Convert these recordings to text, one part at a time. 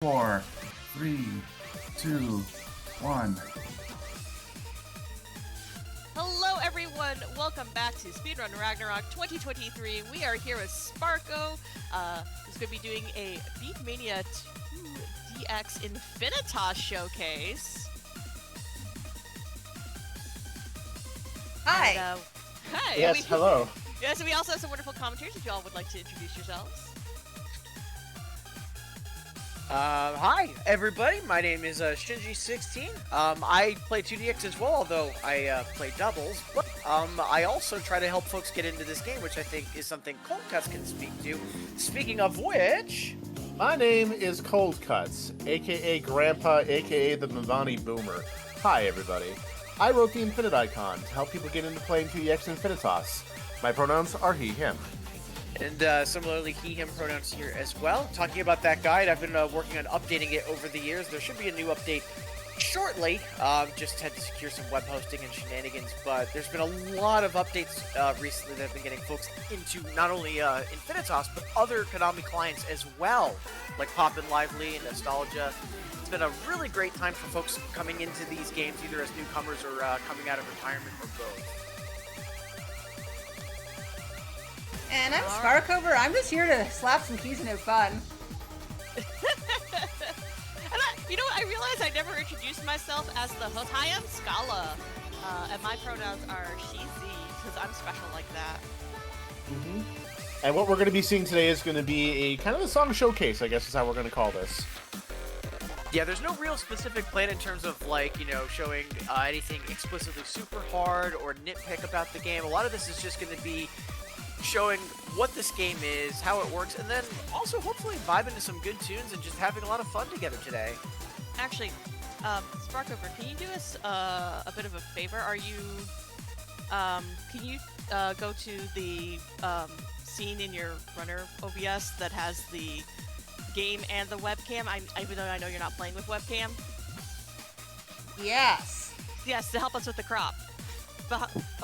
4, 3, 2, 1. Hello everyone, welcome back to Speedrun Ragnarok 2023. We are here with Sparko, who's going to be doing a Beatmania IIDX INFINITAS showcase. Hi. And, hi. Yes, hello. Yes, and we also have some wonderful commentators if y'all would like to introduce yourselves. Hi, everybody. My name is Shinji16. I play 2DX as well, although I play doubles. But I also try to help folks get into this game, which I think is something Cold Cuts can speak to. Speaking of which... My name is Cold Cuts, aka Grandpa, aka the Mavani Boomer. Hi, everybody. I wrote the Infinite icon to help people get into playing 2DX Infinitas. My pronouns are he, him. And similarly, he, him pronouns here as well. Talking about that guide, I've been working on updating it over the years. There should be a new update shortly. Just had to secure some web hosting and shenanigans, but there's been a lot of updates recently that have been getting folks into not only Infinitas, but other Konami clients as well, like Poppin' Lively and Nostalgia. It's been a really great time for folks coming into these games, either as newcomers or coming out of retirement or both. And I'm Sparkover. I'm just here to slap some keys and have fun. You know what? I realized I never introduced myself as the host. Hi, I'm Scala, and my pronouns are she, ze, because I'm special like that. And what we're going to be seeing today is going to be a kind of a song showcase, I guess is how we're going to call this. Yeah, there's no real specific plan in terms of, like, you know, showing anything explicitly super hard or nitpick about the game. A lot of this is just going to be showing what this game is, how it works, and then also hopefully vibing to some good tunes and just having a lot of fun together today. Actually, Sparkover, can you do us a bit of a favor? Are you, can you go to the scene in your runner OBS that has the game and the webcam? Even though I know you're not playing with webcam. Yes. Yes, to help us with the crop.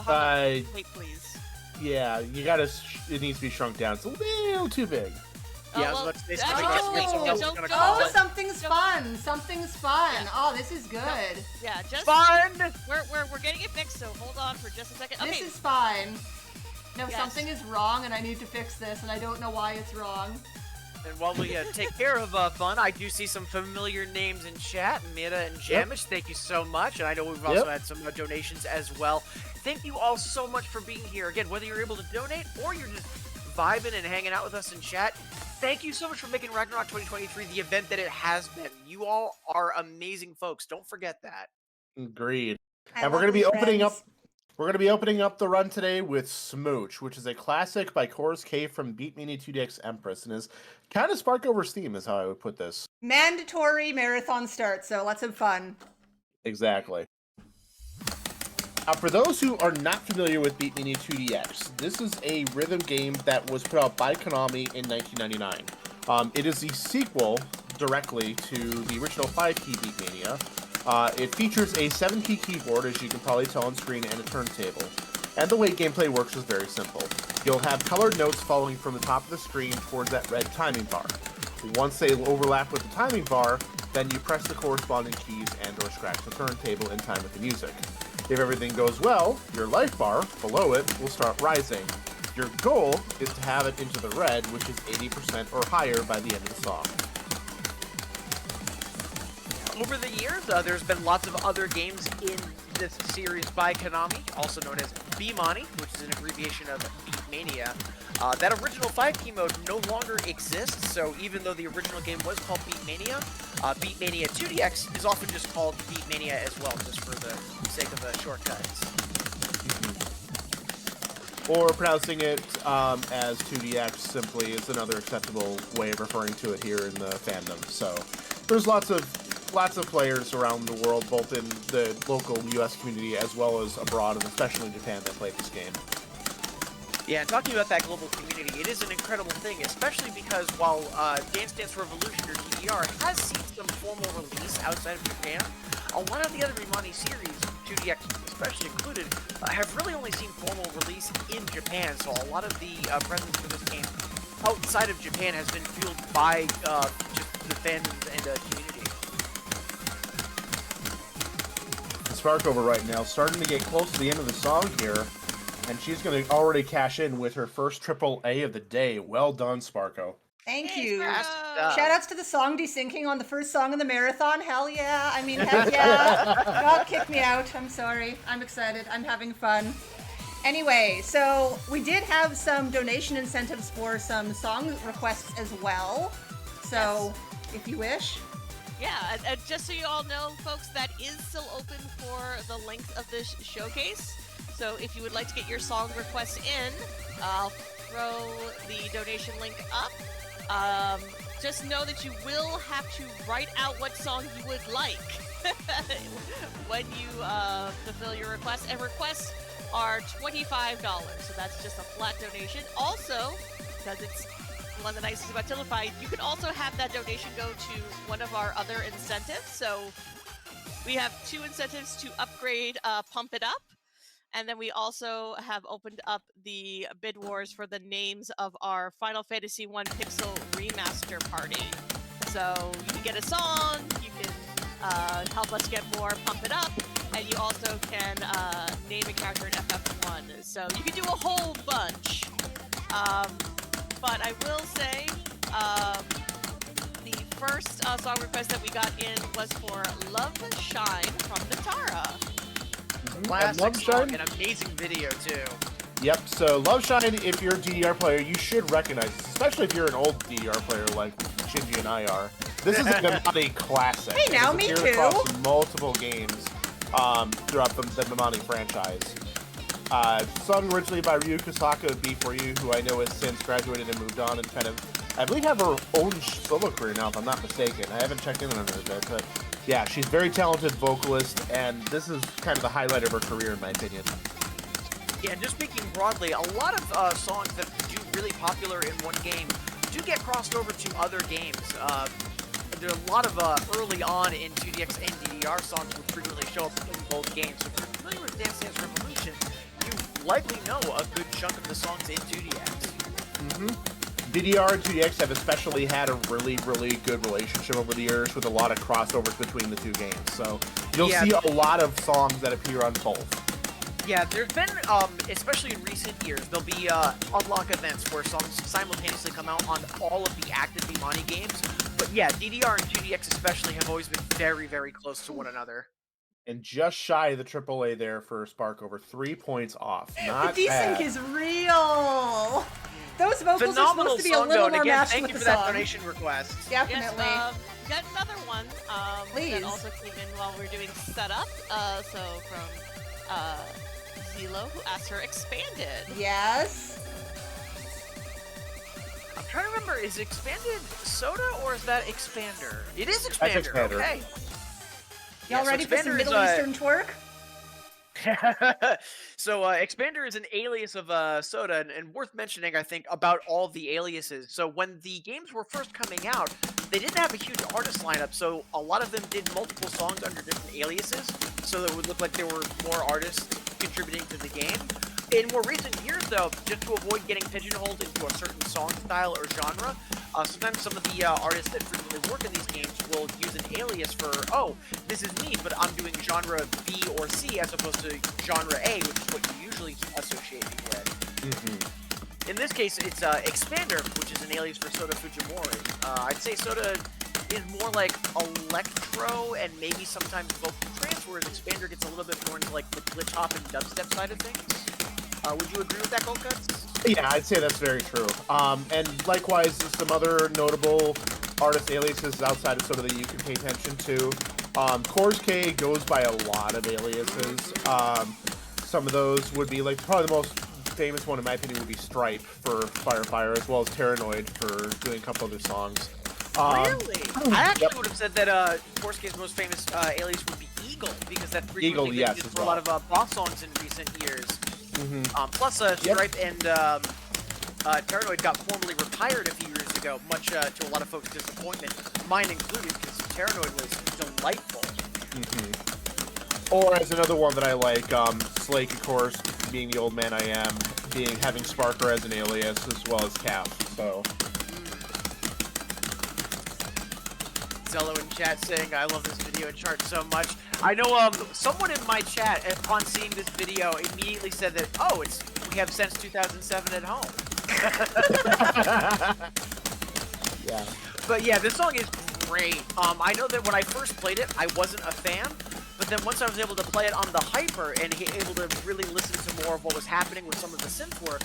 Wait, please. Yeah, you gotta, it needs to be shrunk down. It's a little too big. Yeah, well, I was about to say something's fun. Something's fun. Yeah. Oh, this is good. Yeah, just fun! We're getting it fixed, so hold on for just a second. Okay. This is fine. No, Yes. something is wrong, and I need to fix this, and I don't know why it's wrong. And while we take care of fun, I do see some familiar names in chat. Mira and Jamish, thank you so much. And I know we've also had some donations as well. Thank you all so much for being here. Again, whether you're able to donate or you're just vibing and hanging out with us in chat, thank you so much for making Ragnarok 2023 the event that it has been. You all are amazing folks. Don't forget that. Agreed. I And we're love going to be you, opening friends. up. We're going to be opening up the run today with Smooch, which is a classic by Chorus K from Beatmania IIDX Empress, and is kind of Sparkover's theme, is how I would put this. Mandatory marathon start, so let's have fun. Exactly. Now, for those who are not familiar with Beatmania 2DX, this is a rhythm game that was put out by Konami in 1999. It is the sequel directly to the original 5-key Beatmania. It features a 7-key keyboard, as you can probably tell on screen, and a turntable. And the way gameplay works is very simple. You'll have colored notes falling from the top of the screen towards that red timing bar. Once they overlap with the timing bar, then you press the corresponding keys and or scratch the turntable in time with the music. If everything goes well, your life bar below it will start rising. Your goal is to have it into the red, which is 80% or higher by the end of the song. Over the years, there's been lots of other games in this series by Konami, also known as Beatmania, which is an abbreviation of Beatmania. That original 5-key mode no longer exists, so even though the original game was called Beatmania, Beatmania 2DX is often just called Beatmania as well, just for the sake of the shortcuts. Or pronouncing it as 2DX simply is another acceptable way of referring to it here in the fandom. So there's lots of players around the world, both in the local US community as well as abroad, and especially in Japan, that play this game. Yeah, and talking about that global community, it is an incredible thing, especially because while Dance Dance Revolution, or DDR, has seen some formal release outside of Japan, a lot of the other Beatmania series, 2DX especially included, have really only seen formal release in Japan, so a lot of the presence for this game outside of Japan has been fueled by just the fans and community. Sparkover right now, starting to get close to the end of the song here, and she's going to already cash in with her first AAA of the day. Well done, Sparko. Thank Hey, you. Sparko! Shout outs to the song desyncing on the first song of the marathon. Hell yeah. I mean, heck yeah. Don't kick me out. I'm sorry. I'm excited. I'm having fun. Anyway, so we did have some donation incentives for some song requests as well. So, if you wish. Yeah, and just so you all know, folks, that is still open for the length of this showcase. So if you would like to get your song requests in, I'll throw the donation link up. Just know that you will have to write out what song you would like when you fulfill your request. And requests are $25, so that's just a flat donation. Also, because it's one of the nicest about Tiltify, you can also have that donation go to one of our other incentives. So we have 2 incentives to upgrade Pump It Up. And then we also have opened up the bid wars for the names of our Final Fantasy I Pixel Remaster Party. So you can get a song, you can help us get more Pump It Up, and you also can name a character in FF1. So you can do a whole bunch. But I will say, the first song request that we got in was for Love Shine from Natara. Classic Love song, Shine? an amazing video too. Yep, so Love Shine, if you're a DDR player, you should recognize this, especially if you're an old DDR player like Shinji and I are. This is a Beatmania classic. Hey, now, It's me appeared too. across multiple games throughout the Beatmania franchise. Sung originally by Ryu Kosaka of B4U, who I know has since graduated and moved on and kind of, I believe, have her own solo career now, if I'm not mistaken. I haven't checked in on her a bit, but yeah, she's a very talented vocalist, and this is kind of the highlight of her career, in my opinion. Yeah, and just speaking broadly, a lot of songs that do really popular in one game do get crossed over to other games. There are a lot of early on in 2DX and DDR songs will frequently show up in both games. So if you're familiar with Dance Dance Revolution, you likely know a good chunk of the songs in 2DX. DDR and 2DX have especially had a really, really good relationship over the years with a lot of crossovers between the two games. So you'll see a lot of songs that appear on both. Yeah, there's been, especially in recent years, there'll be unlock events where songs simultaneously come out on all of the active Beatmania games. But yeah, DDR and 2DX especially have always been very, very close to one another. And just shy of the AAA there for Sparkover, 3 points off. Not The desync bad. is real. Those vocals Phenomenal are supposed to be a song, little though, and more again, matched thank with you the for that song. donation request. Definitely. Yes, got another one Please. that also came in while we were doing setup. So from Zelo, who asked for Expanded. Yes. I'm trying to remember, is Expanded Soda or is that Expander? It is Expander, Expander. okay. Y'all so ready for some Expander is, Middle Eastern twerk? So Expander is an alias of Soda, and worth mentioning, I think, about all the aliases. So when the games were first coming out, they didn't have a huge artist lineup, so a lot of them did multiple songs under different aliases, so that it would look like there were more artists contributing to the game. In more recent years, though, just to avoid getting pigeonholed into a certain song style or genre, sometimes some of the artists that frequently work in these games will use an alias for, oh, this is me, but I'm doing genre B or C as opposed to genre A, which is what you usually associate me with. In this case, it's Expander, which is an alias for Soda Fujimori. I'd say Soda is more like electro and maybe sometimes vocal trance, whereas Expander gets a little bit more into like the glitch hop and dubstep side of things. Would you agree with that, Cold Cuts? Yeah, I'd say that's very true. And likewise, some other notable artist aliases outside of Soda that you can pay attention to. Coors K goes by a lot of aliases. Some of those would be like probably the most famous one in my opinion would be Stripe for Fire, as well as Terranoid for doing a couple other songs. Really? I actually would have said that Coors K's most famous alias would be Eagle, because that frequently been used for a lot of boss songs in recent years. Plus, Stripe and Terranoid got formally retired a few years ago, much to a lot of folks' disappointment, mine included, because Terranoid was delightful. Or as another one that I like, Slake, of course, being the old man I am, having Sparker as an alias, as well as Cap. So Zello in chat saying, I love this video chart so much. I know someone in my chat, upon seeing this video, immediately said that, oh, we have since 2007 at home. Yeah. But yeah, this song is great. I know that when I first played it, I wasn't a fan. But then once I was able to play it on the Hyper and able to really listen to more of what was happening with some of the synth work,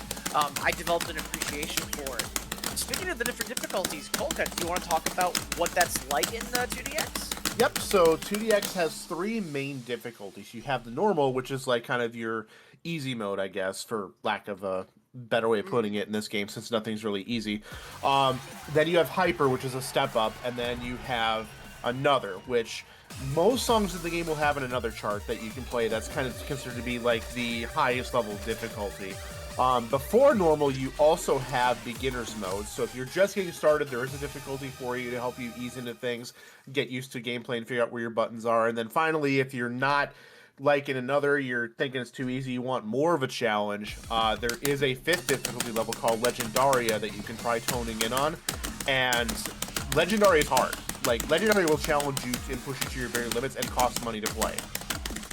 I developed an appreciation for it. Speaking of the different difficulties, Colcutt, do you want to talk about what that's like in 2DX? Yep, so 2DX has 3 main difficulties. You have the normal, which is like kind of your easy mode, I guess, for lack of a better way of putting it in this game, since nothing's really easy. Then you have Hyper, which is a step up, and then you have Another, which most songs in the game will have in Another chart that you can play. That's kind of considered to be like the highest level of difficulty. Before normal, you also have beginner's mode. So if you're just getting started, there is a difficulty for you to help you ease into things, get used to gameplay and figure out where your buttons are. And then finally, if you're not like in Another, you're thinking it's too easy, you want more of a challenge, there is a 5th difficulty level called Legendaria that you can try toning in on. And Legendaria is hard. Like, Legendaria will challenge you and push you to your very limits and cost money to play.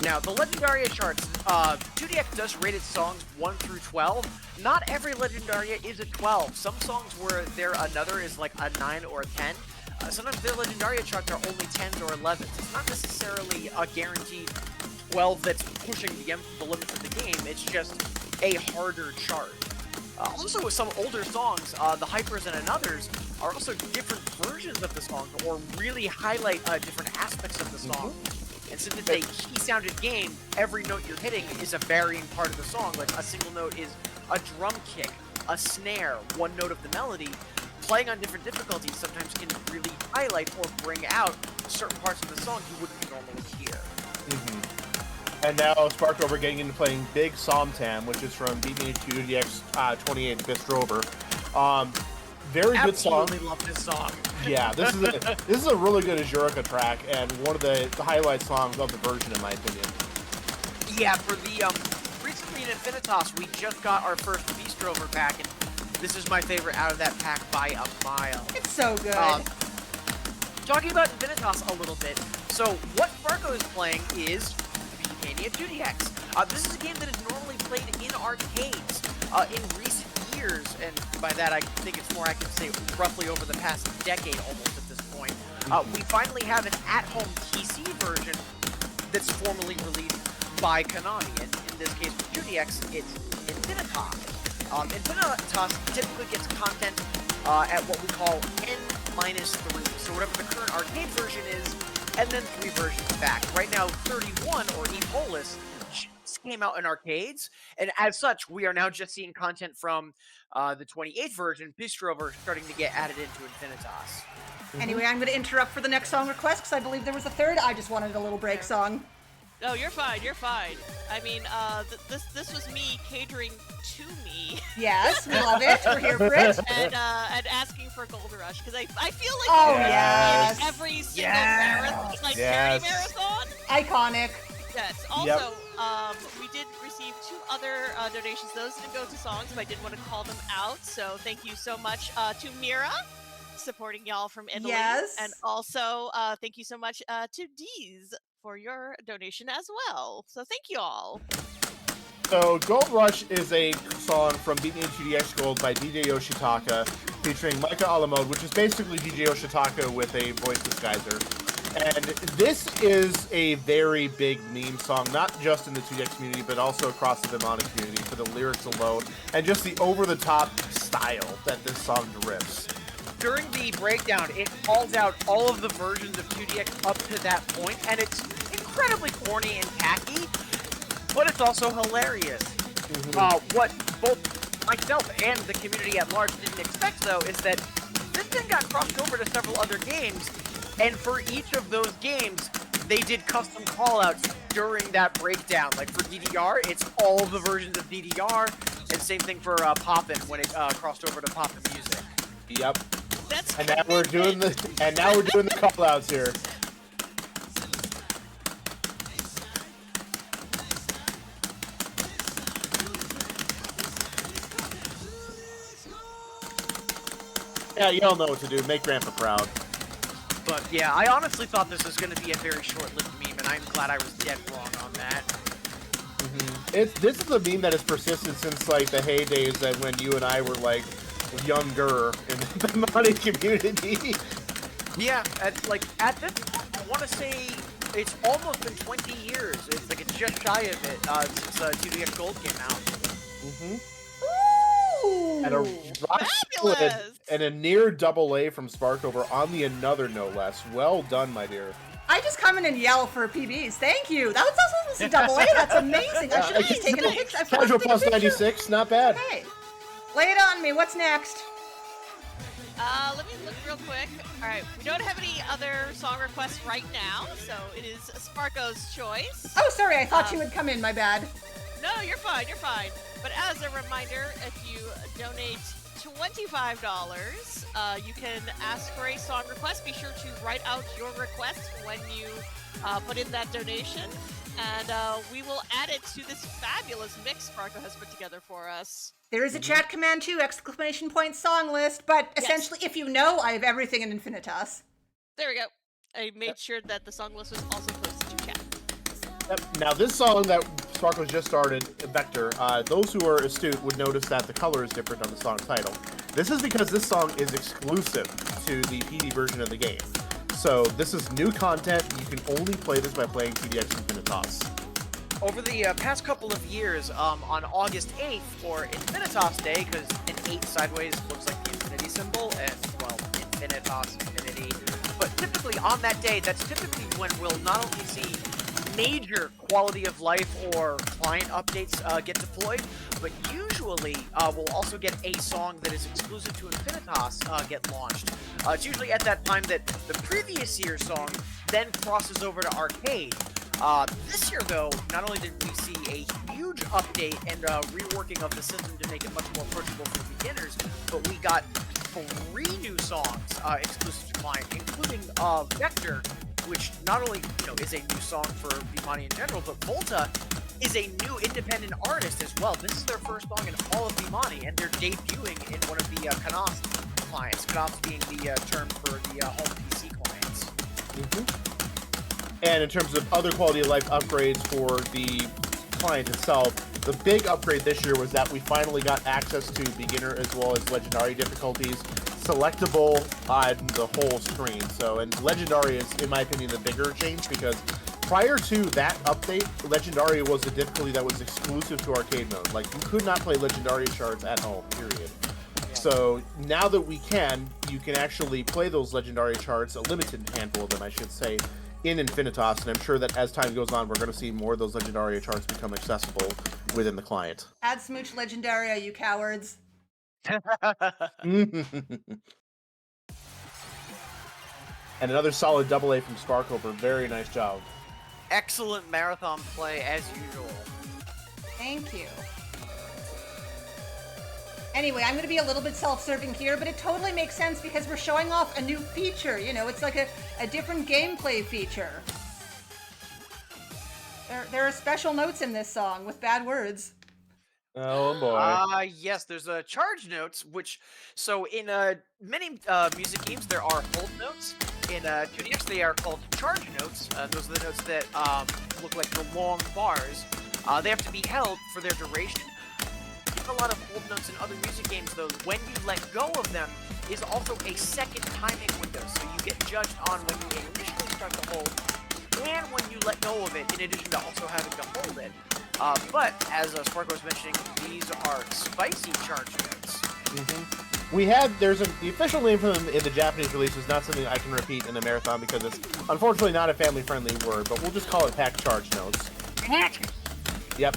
Now, the Legendaria charts, 2DX does rate its songs 1 through 12. Not every Legendaria is a 12. Some songs where their Another is like a 9 or a 10. Sometimes their Legendaria charts are only 10s or 11s. It's not necessarily a guaranteed 12 that's pushing the limits of the game. It's just a harder chart. Also, with some older songs, the Hypers and Anothers are also different versions of the song, or really highlight different aspects of the song. And since it's a key-sounded game, every note you're hitting is a varying part of the song. Like, a single note is a drum kick, a snare, one note of the melody. Playing on different difficulties sometimes can really highlight or bring out certain parts of the song you wouldn't normally hear. And now Sparkover getting into playing Big Somtam, which is from Beatmania IIDX 28 Bistrover. Very good song. Absolutely love this song. Yeah, this is a really good Azurica track and one of the highlight songs of the version, in my opinion. Yeah, for the recently in Infinitas, we just got our first Bistrover pack, and this is my favorite out of that pack by a mile. It's so good. Talking about Infinitas a little bit, so what Sparko is playing is Beatmania IIDX. This is a game that is normally played in arcades. In recent years, and by that I think it's more, I can say roughly over the past decade almost at this point, we finally have an at-home PC version that's formally released by Konami, and in this case with 2DX, it's Infinitas. Infinitas typically gets content at what we call N-3, so whatever the current arcade version is, and then 3 versions back. Right now, 31, or Epolis, just came out in arcades, and as such, we are now just seeing content from the 28th version, Bistrover, starting to get added into Infinitas. Anyway, I'm going to interrupt for the next song request because I believe there was a third. I just wanted a little break song. No, you're fine. You're fine. I mean, this was me catering to me. Yes, we love it. We're here for it. and asking for Gold Rush because I feel like Oh, yes. yes. Every single marathon, like charity marathon. Iconic. Yes. Also, we did receive 2 other donations. Those didn't go to songs, but I did want to call them out. So thank you so much to Mira, supporting y'all from Italy. Yes. And also, thank you so much to Deez for your donation as well. So thank you all. So Gold Rush is a song from Beatmania IIDX Gold by DJ Yoshitaka, featuring Micah Alamode, which is basically DJ Yoshitaka with a voice disguiser. And this is a very big meme song, not just in the 2DX community, but also across the Beatmania community, for the lyrics alone, and just the over-the-top style that this song drips. During the breakdown, it calls out all of the versions of 2DX up to that point, and it's incredibly corny and tacky, but it's also hilarious. What both myself and the community at large didn't expect, though, is that this thing got crossed over to several other games, and for each of those games, they did custom callouts during that breakdown. Like for DDR, it's all the versions of DDR, and same thing for Poppin' when it crossed over to Poppin' Music. Yep. That's And now we're doing the callouts here. Yeah, you all know what to do. Make Grandpa proud. But yeah, I honestly thought this was going to be a very short-lived meme, and I'm glad I was dead wrong on that. This is a meme that has persisted since like the heydays that when you and I were like younger in the Beatmania community. Yeah, at this point, I want to say it's almost been 20 years. It's like it's just shy of it since 2DX Gold came out. Ooh! And a rock solid Fabulous! and a near double A from Sparkover on the another, no less. Well done, my dear. I just come in and yell for PBs. Thank you. That was also a double A. That's amazing. I should have just taken a picture. I forgot to Casual take a plus picture. 96, not bad. Hey, lay it on me. What's next? Let me look real quick. All right, we don't have any other song requests right now, so it is Sparko's choice. Oh, sorry. I thought you would come in. My bad. No, you're fine, you're fine. But as a reminder, if you donate $25, you can ask for a song request. Be sure to write out your request when you put in that donation, and we will add it to this fabulous mix Sparko has put together for us. There is a chat command too, ! Song list, but Yes. essentially, if you know, I have everything in Infinitas. There we go. I made sure that the song list was also posted to chat. Yep. Now this song that Sparko's just started, Vector, those who are astute would notice that the color is different on the song title. This is because this song is exclusive to the PD version of the game. So this is new content. You can only play this by playing 2DX Infinitas. Over the past couple of years, on August 8th, for Infinitas Day, because an 8 sideways looks like the infinity symbol, and, well, Infinitas, infinity. But typically on that day, that's typically when we'll not only see major quality of life or client updates get deployed, but usually we'll also get a song that is exclusive to Infinitas get launched. It's usually at that time that the previous year's song then crosses over to arcade. This year, though, not only did we see a huge update and reworking of the system to make it much more approachable for beginners, but we got 3 new songs exclusive to client, including Vector, which not only is a new song for Beatmania in general, but Volta is a new independent artist as well. This is their first song in all of Beatmania, and they're debuting in one of the Canos clients. Canos being the term for the home PC clients. And in terms of other quality of life upgrades for the client itself, the big upgrade this year was that we finally got access to beginner as well as legendary difficulties, selectable on the whole screen. So, and legendary is, in my opinion, the bigger change because prior to that update, legendary was a difficulty that was exclusive to arcade mode. Like, you could not play legendary shards at home, period. So now that we can, you can actually play those legendary charts, a limited handful of them, I should say, in Infinitas, and I'm sure that as time goes on, we're going to see more of those legendary charts become accessible within the client. Add Smooch Legendaria, you cowards. And another solid double A from Sparkover. Very nice job. Excellent marathon play as usual. Thank you. Anyway, I'm going to be a little bit self-serving here, but it totally makes sense because we're showing off a new feature. You know, it's like a different gameplay feature. There are special notes in this song with bad words. Oh boy. Yes, there's charge notes, which, so in many music games there are hold notes. In 2DX they are called charge notes. Those are the notes that look like the long bars. They have to be held for their duration. A lot of hold notes in other music games, though, when you let go of them is also a second timing window. So you get judged on when you initially start to hold and when you let go of it, in addition to also having to hold it. But as Sparko was mentioning, these are spicy charge notes. The official name for them in the Japanese release is not something I can repeat in the marathon because it's unfortunately not a family-friendly word, but we'll just call it pack charge notes. Yep.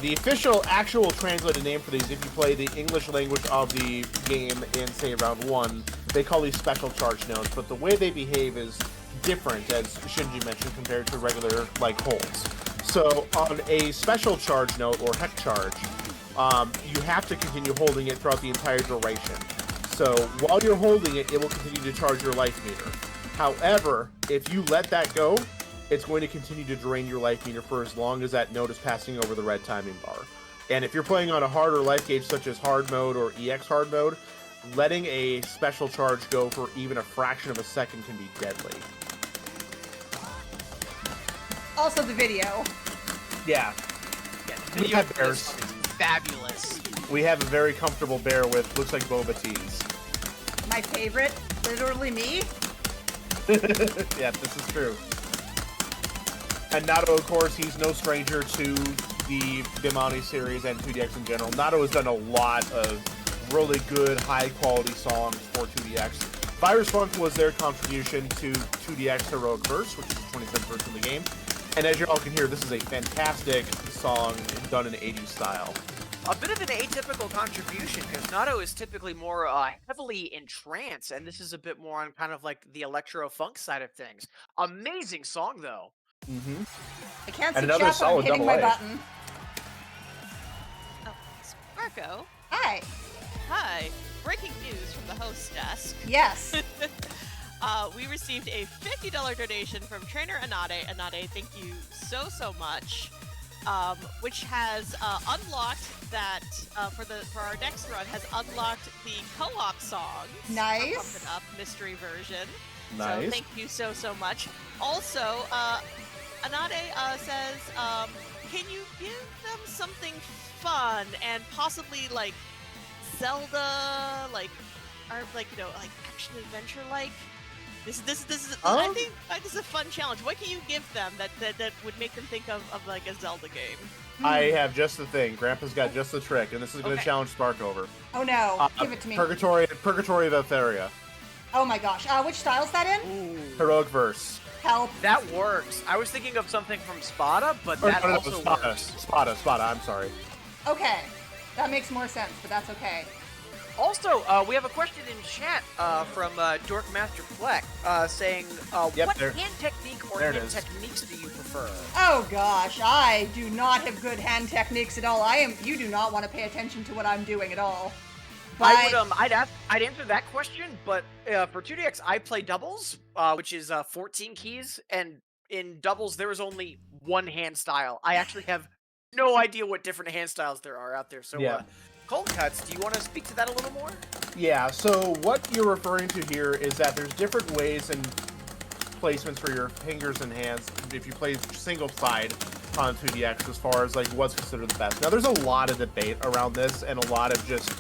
The official, actual translated name for these, if you play the English language of the game in, say, round 1, they call these special charge notes, but the way they behave is different, as Shinji mentioned, compared to regular, like, holds. So, on a special charge note, or heck charge, you have to continue holding it throughout the entire duration. So, while you're holding it, it will continue to charge your life meter. However, if you let that go, it's going to continue to drain your life meter for as long as that note is passing over the red timing bar. And if you're playing on a harder life gauge such as hard mode or EX hard mode, letting a special charge go for even a fraction of a second can be deadly. Also the video. Yeah, Yeah. the We video have for this bears. one is fabulous. We have a very comfortable bear with, looks like boba teas. My favorite, literally me. Yeah, this is true. And Nato, of course, he's no stranger to the Beatmania series and 2DX in general. Nato has done a lot of really good, high-quality songs for 2DX. Virus Funk was their contribution to 2DX Heroic Verse, which is the 25th version of the game. And as you all can hear, this is a fantastic song done in 80s style. A bit of an atypical contribution, because Nato is typically more heavily in trance, and this is a bit more on kind of like the electro-funk side of things. Amazing song, though. Mm-hmm. I can't And see another chat, but I'm solid hitting double my A. button. Oh, Sparko. Hi. Hi. Breaking news from the host desk. Yes. We received a $50 donation from trainer Anade. Anade, thank you so much. Which has unlocked that for our next run has unlocked the co-op song. Nice. Pump It Up mystery version. Nice. So thank you so much. Also, Anade says, can you give them something fun and possibly like Zelda, like action adventure like? This is I think this is a fun challenge. What can you give them that would make them think of like a Zelda game? I have just the thing. Grandpa's got just the trick, and this is going to Okay. challenge Sparkover. Oh no. Give it to me. Purgatory of Etheria. Oh my gosh. Which style's that in? Ooh. Heroic Verse. Help. That works. I was thinking of something from Spada, but Or, that no, also Spada. works. Spada, I'm sorry. Okay. That makes more sense, but that's okay. Also, we have a question in chat from Dorkmaster Fleck saying, Yep, what there- hand technique or there it hand is. techniques do you prefer? Oh gosh, I do not have good hand techniques at all. You do not want to pay attention to what I'm doing at all. But I would, I'd answer that question, but for 2DX, I play doubles, which is 14 keys, and in doubles, there is only one hand style. I actually have no idea what different hand styles there are out there. So, Yeah. Cold Cuts, do you want to speak to that a little more? Yeah, so what you're referring to here is that there's different ways and placements for your fingers and hands if you play single side on 2DX as far as like what's considered the best. Now there's a lot of debate around this and a lot of just,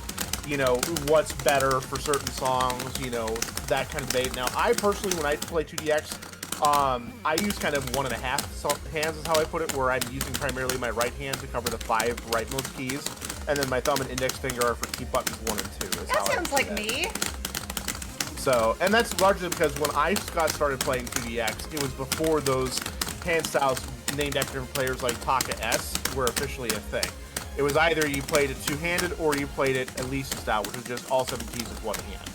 you know, what's better for certain songs, you know, that kind of debate. Now I personally, when I play 2DX, I use kind of 1.5 hands is how I put it, where I'm using primarily my right hand to cover the 5 rightmost keys, and then my thumb and index finger are for key buttons 1 and 2. Is how that I sounds do like that. me. So, and that's largely because when I got started playing 2DX, it was before those hand styles named after different players like Taka S were officially a thing. It was either you played it two-handed or you played it Elisa style, which was just all 7 keys with 1 hand.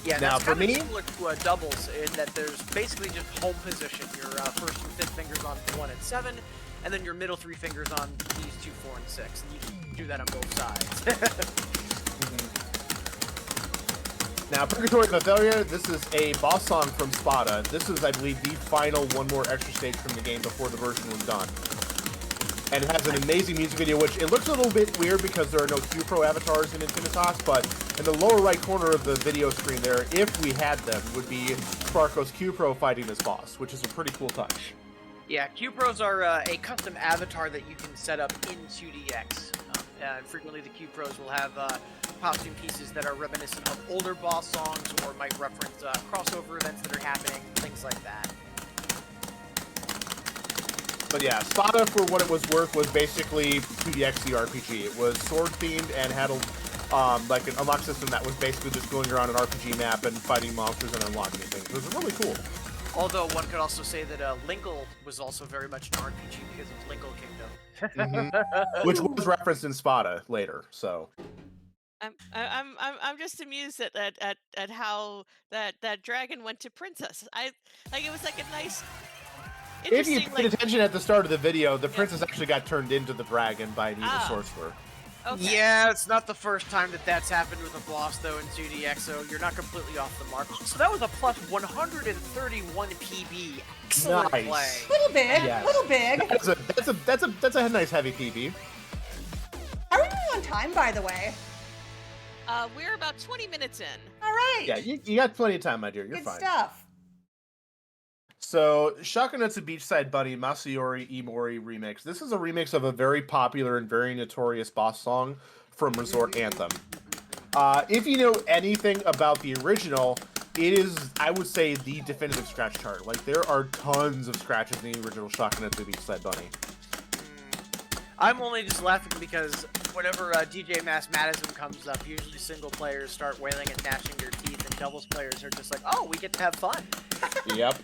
Yeah, Now, that's for kind of me- similar to doubles in that there's basically just home position. Your first and fifth fingers on 1 and 7, and then your middle 3 fingers on keys 2, 4, and 6. And you can do that on both sides. Now, Purgatory of Etheria, this is a boss song from Spada. This is, I believe, the final one more extra stage from the game before the version was done. And it has an amazing music video, which it looks a little bit weird because there are no Q-Pro avatars in Infinitas, but in the lower right corner of the video screen there, if we had them, would be Sparko's Q-Pro fighting this boss, which is a pretty cool touch. Yeah, Q-Pros are a custom avatar that you can set up in 2DX. And frequently the Q-Pros will have costume pieces that are reminiscent of older boss songs or might reference crossover events that are happening, things like that. But yeah, Spada, for what it was worth, was basically 2DX the RPG. It was sword-themed and had a, like an unlock system that was basically just going around an RPG map and fighting monsters and unlocking things. It was really cool. Although one could also say that Linkle was also very much an RPG because of Linkle Kingdom. Which was referenced in Spada later, so. I'm just amused at how that dragon went to princess. It was like a nice. If you Interesting, paid like, attention at the start of the video, the princess actually got turned into the dragon by an evil Ah. sorcerer. okay. Yeah, it's not the first time that that's happened with a boss, though, in 2DX, so you're not completely off the mark. So that was a plus 131 PB. Excellent Nice. play. Little big, Yes. little big. That's a nice heavy PB. Are we on time, by the way? We're about 20 minutes in. All right. Yeah, you got plenty of time, my dear. You're Good fine. stuff. So, Shakunetsu Beachside Bunny Masayori Imori remix. This is a remix of a very popular and very notorious boss song from Resort Anthem. If you know anything about the original, it is, I would say, the definitive scratch chart. Like, there are tons of scratches in the original Shakunetsu Beachside Bunny. I'm only just laughing because whenever DJ Mathematism comes up, usually single players start wailing and gnashing their teeth, and doubles players are just like, oh, we get to have fun. Yep.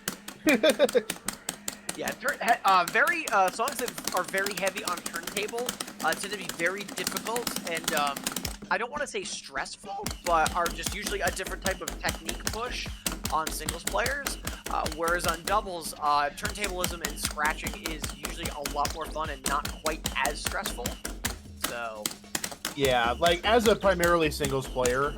Yeah, very songs that are very heavy on turntable tend to be very difficult and I don't want to say stressful, but are just usually a different type of technique push on singles players. Whereas on doubles, turntablism and scratching is usually a lot more fun and not quite as stressful. So. Yeah, like as a primarily singles player,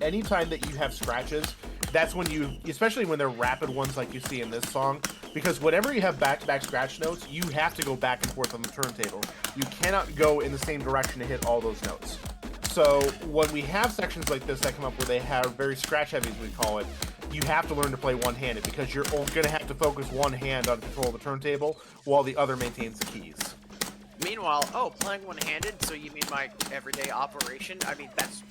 anytime that you have scratches, that's when you, especially when they're rapid ones like you see in this song, because whenever you have back-to-back scratch notes, you have to go back and forth on the turntable. You cannot go in the same direction to hit all those notes. So when we have sections like this that come up where they have very scratch-heavy, as we call it, you have to learn to play one-handed, because you're going to have to focus one hand on control of the turntable while the other maintains the keys. Meanwhile, playing one-handed, so you mean my everyday operation? I mean, that's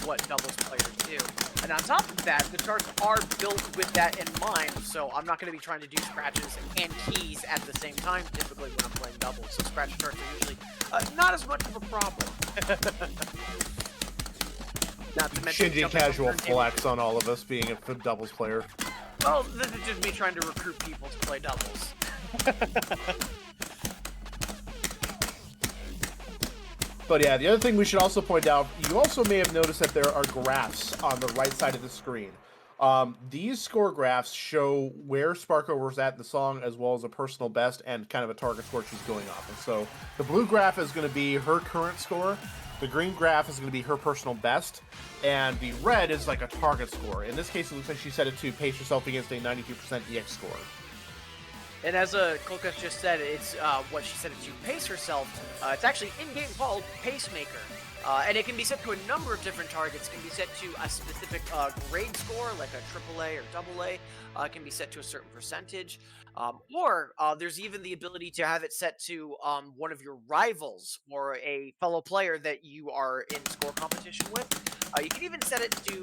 what doubles players do. And on top of that, the charts are built with that in mind, so I'm not going to be trying to do scratches and keys at the same time, typically when I'm playing doubles. So scratch charts are usually not as much of a problem. Not to mention Shinji casual flex on all of us being a doubles player. Well, this is just me trying to recruit people to play doubles. But yeah, the other thing we should also point out, you also may have noticed that there are graphs on the right side of the screen. These score graphs show where Sparkover's at in the song, as well as a personal best and kind of a target score she's going off. And so the blue graph is going to be her current score, the green graph is going to be her personal best, and the red is like a target score. In this case, it looks like she set it to pace herself against a 92% EX score. And as Kolka just said, it's what she said it to pace herself. It's actually in-game called Pacemaker. And it can be set to a number of different targets. It can be set to a specific grade score, like a AAA or AA. It can be set to a certain percentage. Or there's even the ability to have it set to one of your rivals or a fellow player that you are in score competition with. You can even set it to,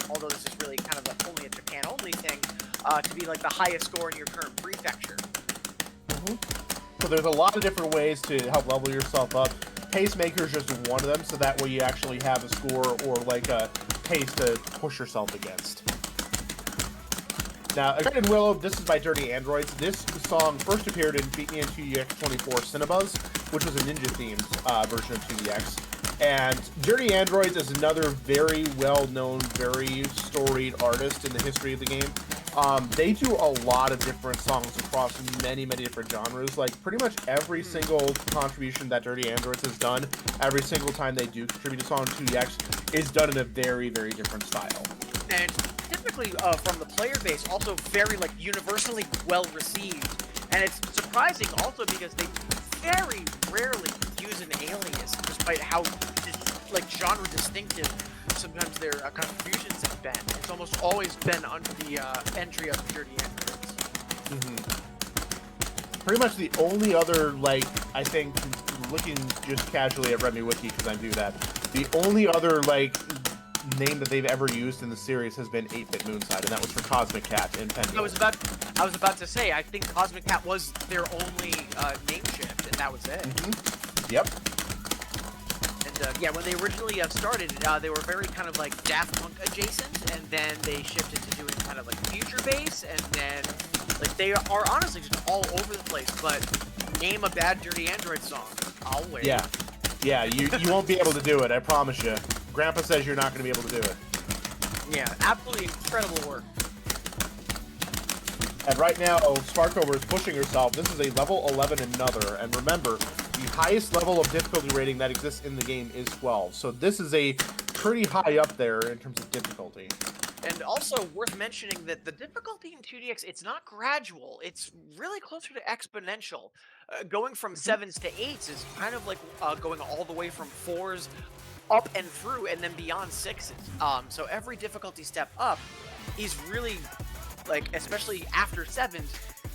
although this is really kind of only a Japan-only thing, to be like the highest score in your current prefecture. So there's a lot of different ways to help level yourself up. Pacemaker is just one of them, so that way you actually have a score or like a pace to push yourself against. Now, again, in Willow, this is by Dirty Androids. This song first appeared in Beatmania IIDX 24 Cinebuzz, which was a ninja-themed version of 2DX. And Dirty Androids is another very well-known, very storied artist in the history of the game. They do a lot of different songs across many, many different genres. Like, pretty much every single contribution that Dirty Androids has done, every single time they do contribute a song to 2DX, is done in a very, very different style. And typically, from the player base, also very, like, universally well-received. And it's surprising also because they very rarely use an alias, despite how, like, genre distinctive sometimes their contributions have been. It's almost always been under the entry of Dirty Androids. Pretty much the only other, like, I think, looking just casually at Remy Wiki, because I do that, the only other, like, name that they've ever used in the series has been 8-Bit Moonside, and that was for Cosmic Cat and Pendulum. I was about to say, I think Cosmic Cat was their only name shift, and that was it. Yep. Yeah, when they originally started, they were very kind of like Daft Punk adjacent, and then they shifted to doing kind of like future bass, and then like they are honestly just all over the place. But name a bad Dirty Android song, I'll wait. Yeah, you won't be able to do it, I promise you. Grandpa says you're not going to be able to do it. Yeah, absolutely incredible work. And right now, Sparkover is pushing herself. This is a level 11 another, and remember, the highest level of difficulty rating that exists in the game is 12. So this is a pretty high up there in terms of difficulty. And also worth mentioning that the difficulty in 2DX, it's not gradual. It's really closer to exponential. Going from 7s to 8s is kind of like going all the way from 4s up and through and then beyond 6s. So every difficulty step up is really, like, especially after 7s,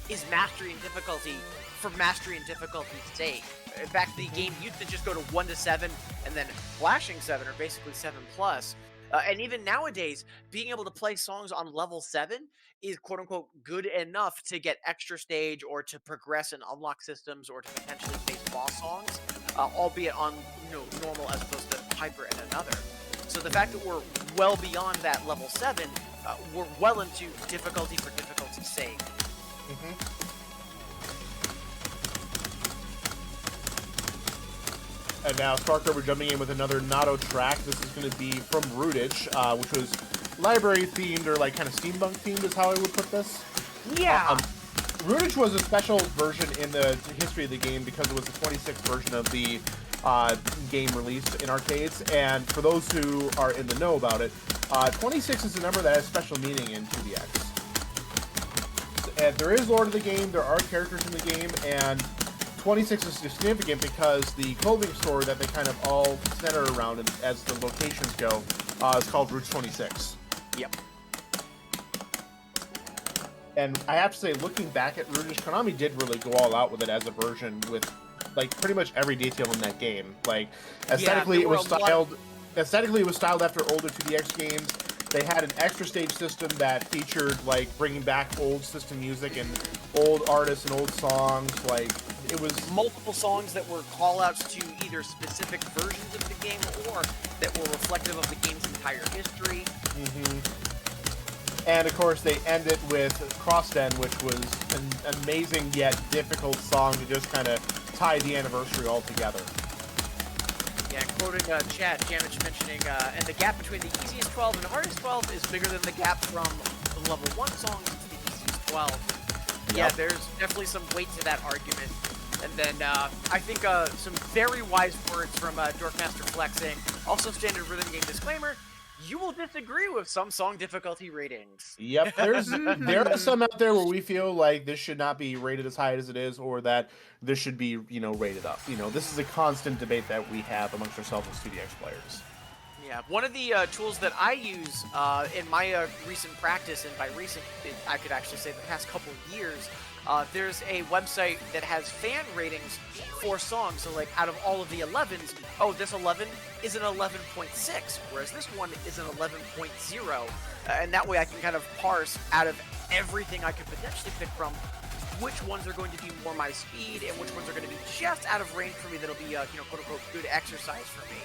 is mastery and difficulty for mastery and difficulty's sake. In fact, the game used to just go to 1 to 7 and then flashing 7, or basically 7+. And even nowadays, being able to play songs on level 7 is quote-unquote good enough to get extra stage or to progress and unlock systems or to potentially face boss songs, albeit on normal as opposed to hyper and another. So the fact that we're well beyond that level 7, we're well into difficulty for difficulty's sake. And now Sparkover jumping in with another Nato track. This is going to be from Rootage, which was library themed, or like kind of steampunk themed is how I would put this. Yeah. Rootage was a special version in the history of the game because it was the 26th version of the game released in arcades. And for those who are in the know about it, 26 is a number that has special meaning in 2DX. And there is lore to the game, there are characters in the game, and 26 is significant because the clothing store that they kind of all center around as the locations go is called Roots 26. Yep. And I have to say, looking back at Rootage, Konami did really go all out with it as a version with, like, pretty much every detail in that game. Like, aesthetically, it was styled. Aesthetically, it was styled after older 2DX games. They had an extra stage system that featured, like, bringing back old system music and old artists and old songs. Like, it was multiple songs that were call-outs to either specific versions of the game or that were reflective of the game's entire history. And of course, they ended with Crossden, which was an amazing yet difficult song to just kind of tie the anniversary all together. Yeah, quoting Chad, Jamich mentioning, and the gap between the easiest 12 and the hardest 12 is bigger than the gap from the level 1 songs to the easiest 12. Yep. Yeah, there's definitely some weight to that argument. And then I think some very wise words from Dorkmaster Flexing. Also, standard rhythm game disclaimer: you will disagree with some song difficulty ratings. Yep, there are some out there where we feel like this should not be rated as high as it is, or that this should be, rated up. This is a constant debate that we have amongst ourselves as 2DX players. Yeah, one of the tools that I use in my recent practice, and by recent, I could actually say the past couple of years, there's a website that has fan ratings for songs. So, like, out of all of the 11s, oh, this 11 is an 11.6, whereas this one is an 11.0. And that way I can kind of parse out of everything I could potentially pick from which ones are going to be more my speed and which ones are going to be just out of range for me that'll be, quote-unquote, good exercise for me.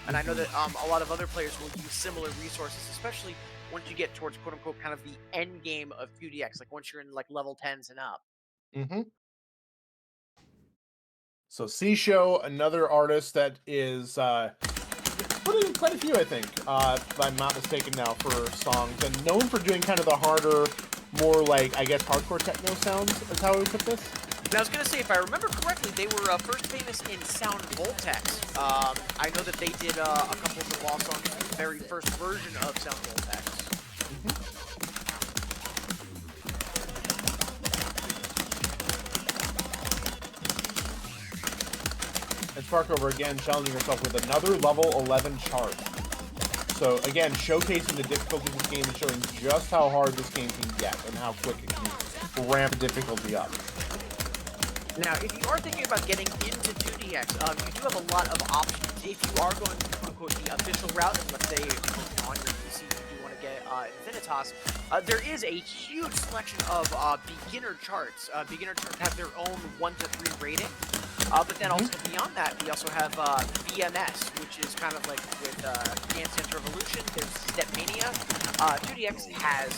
And I know that a lot of other players will use similar resources, especially once you get towards, quote-unquote, kind of the end game of 2DX, like once you're in, like, level 10s and up. So C-Show, another artist that is putting quite a few, I think, if I'm not mistaken now, for songs, and known for doing kind of the harder, more like, I guess, hardcore techno sounds, is how I would put this. Now, I was going to say, if I remember correctly, they were first famous in Sound Voltex. I know that they did a couple of the wall songs in the very first version of Sound Voltex. And Sparkover again challenging herself with another level 11 chart. So again, showcasing the difficulty of this game and showing just how hard this game can get and how quick it can ramp difficulty up. Now, if you are thinking about getting into 2DX, you do have a lot of options. If you are going to, quote-unquote, the official route, and let's say on your PC you want to get Infinitas, there is a huge selection of beginner charts. Beginner charts have their own 1 to 3 rating. But then also beyond that, we also have BMS, which is kind of like with Dance Dance Revolution. There's Stepmania. 2DX has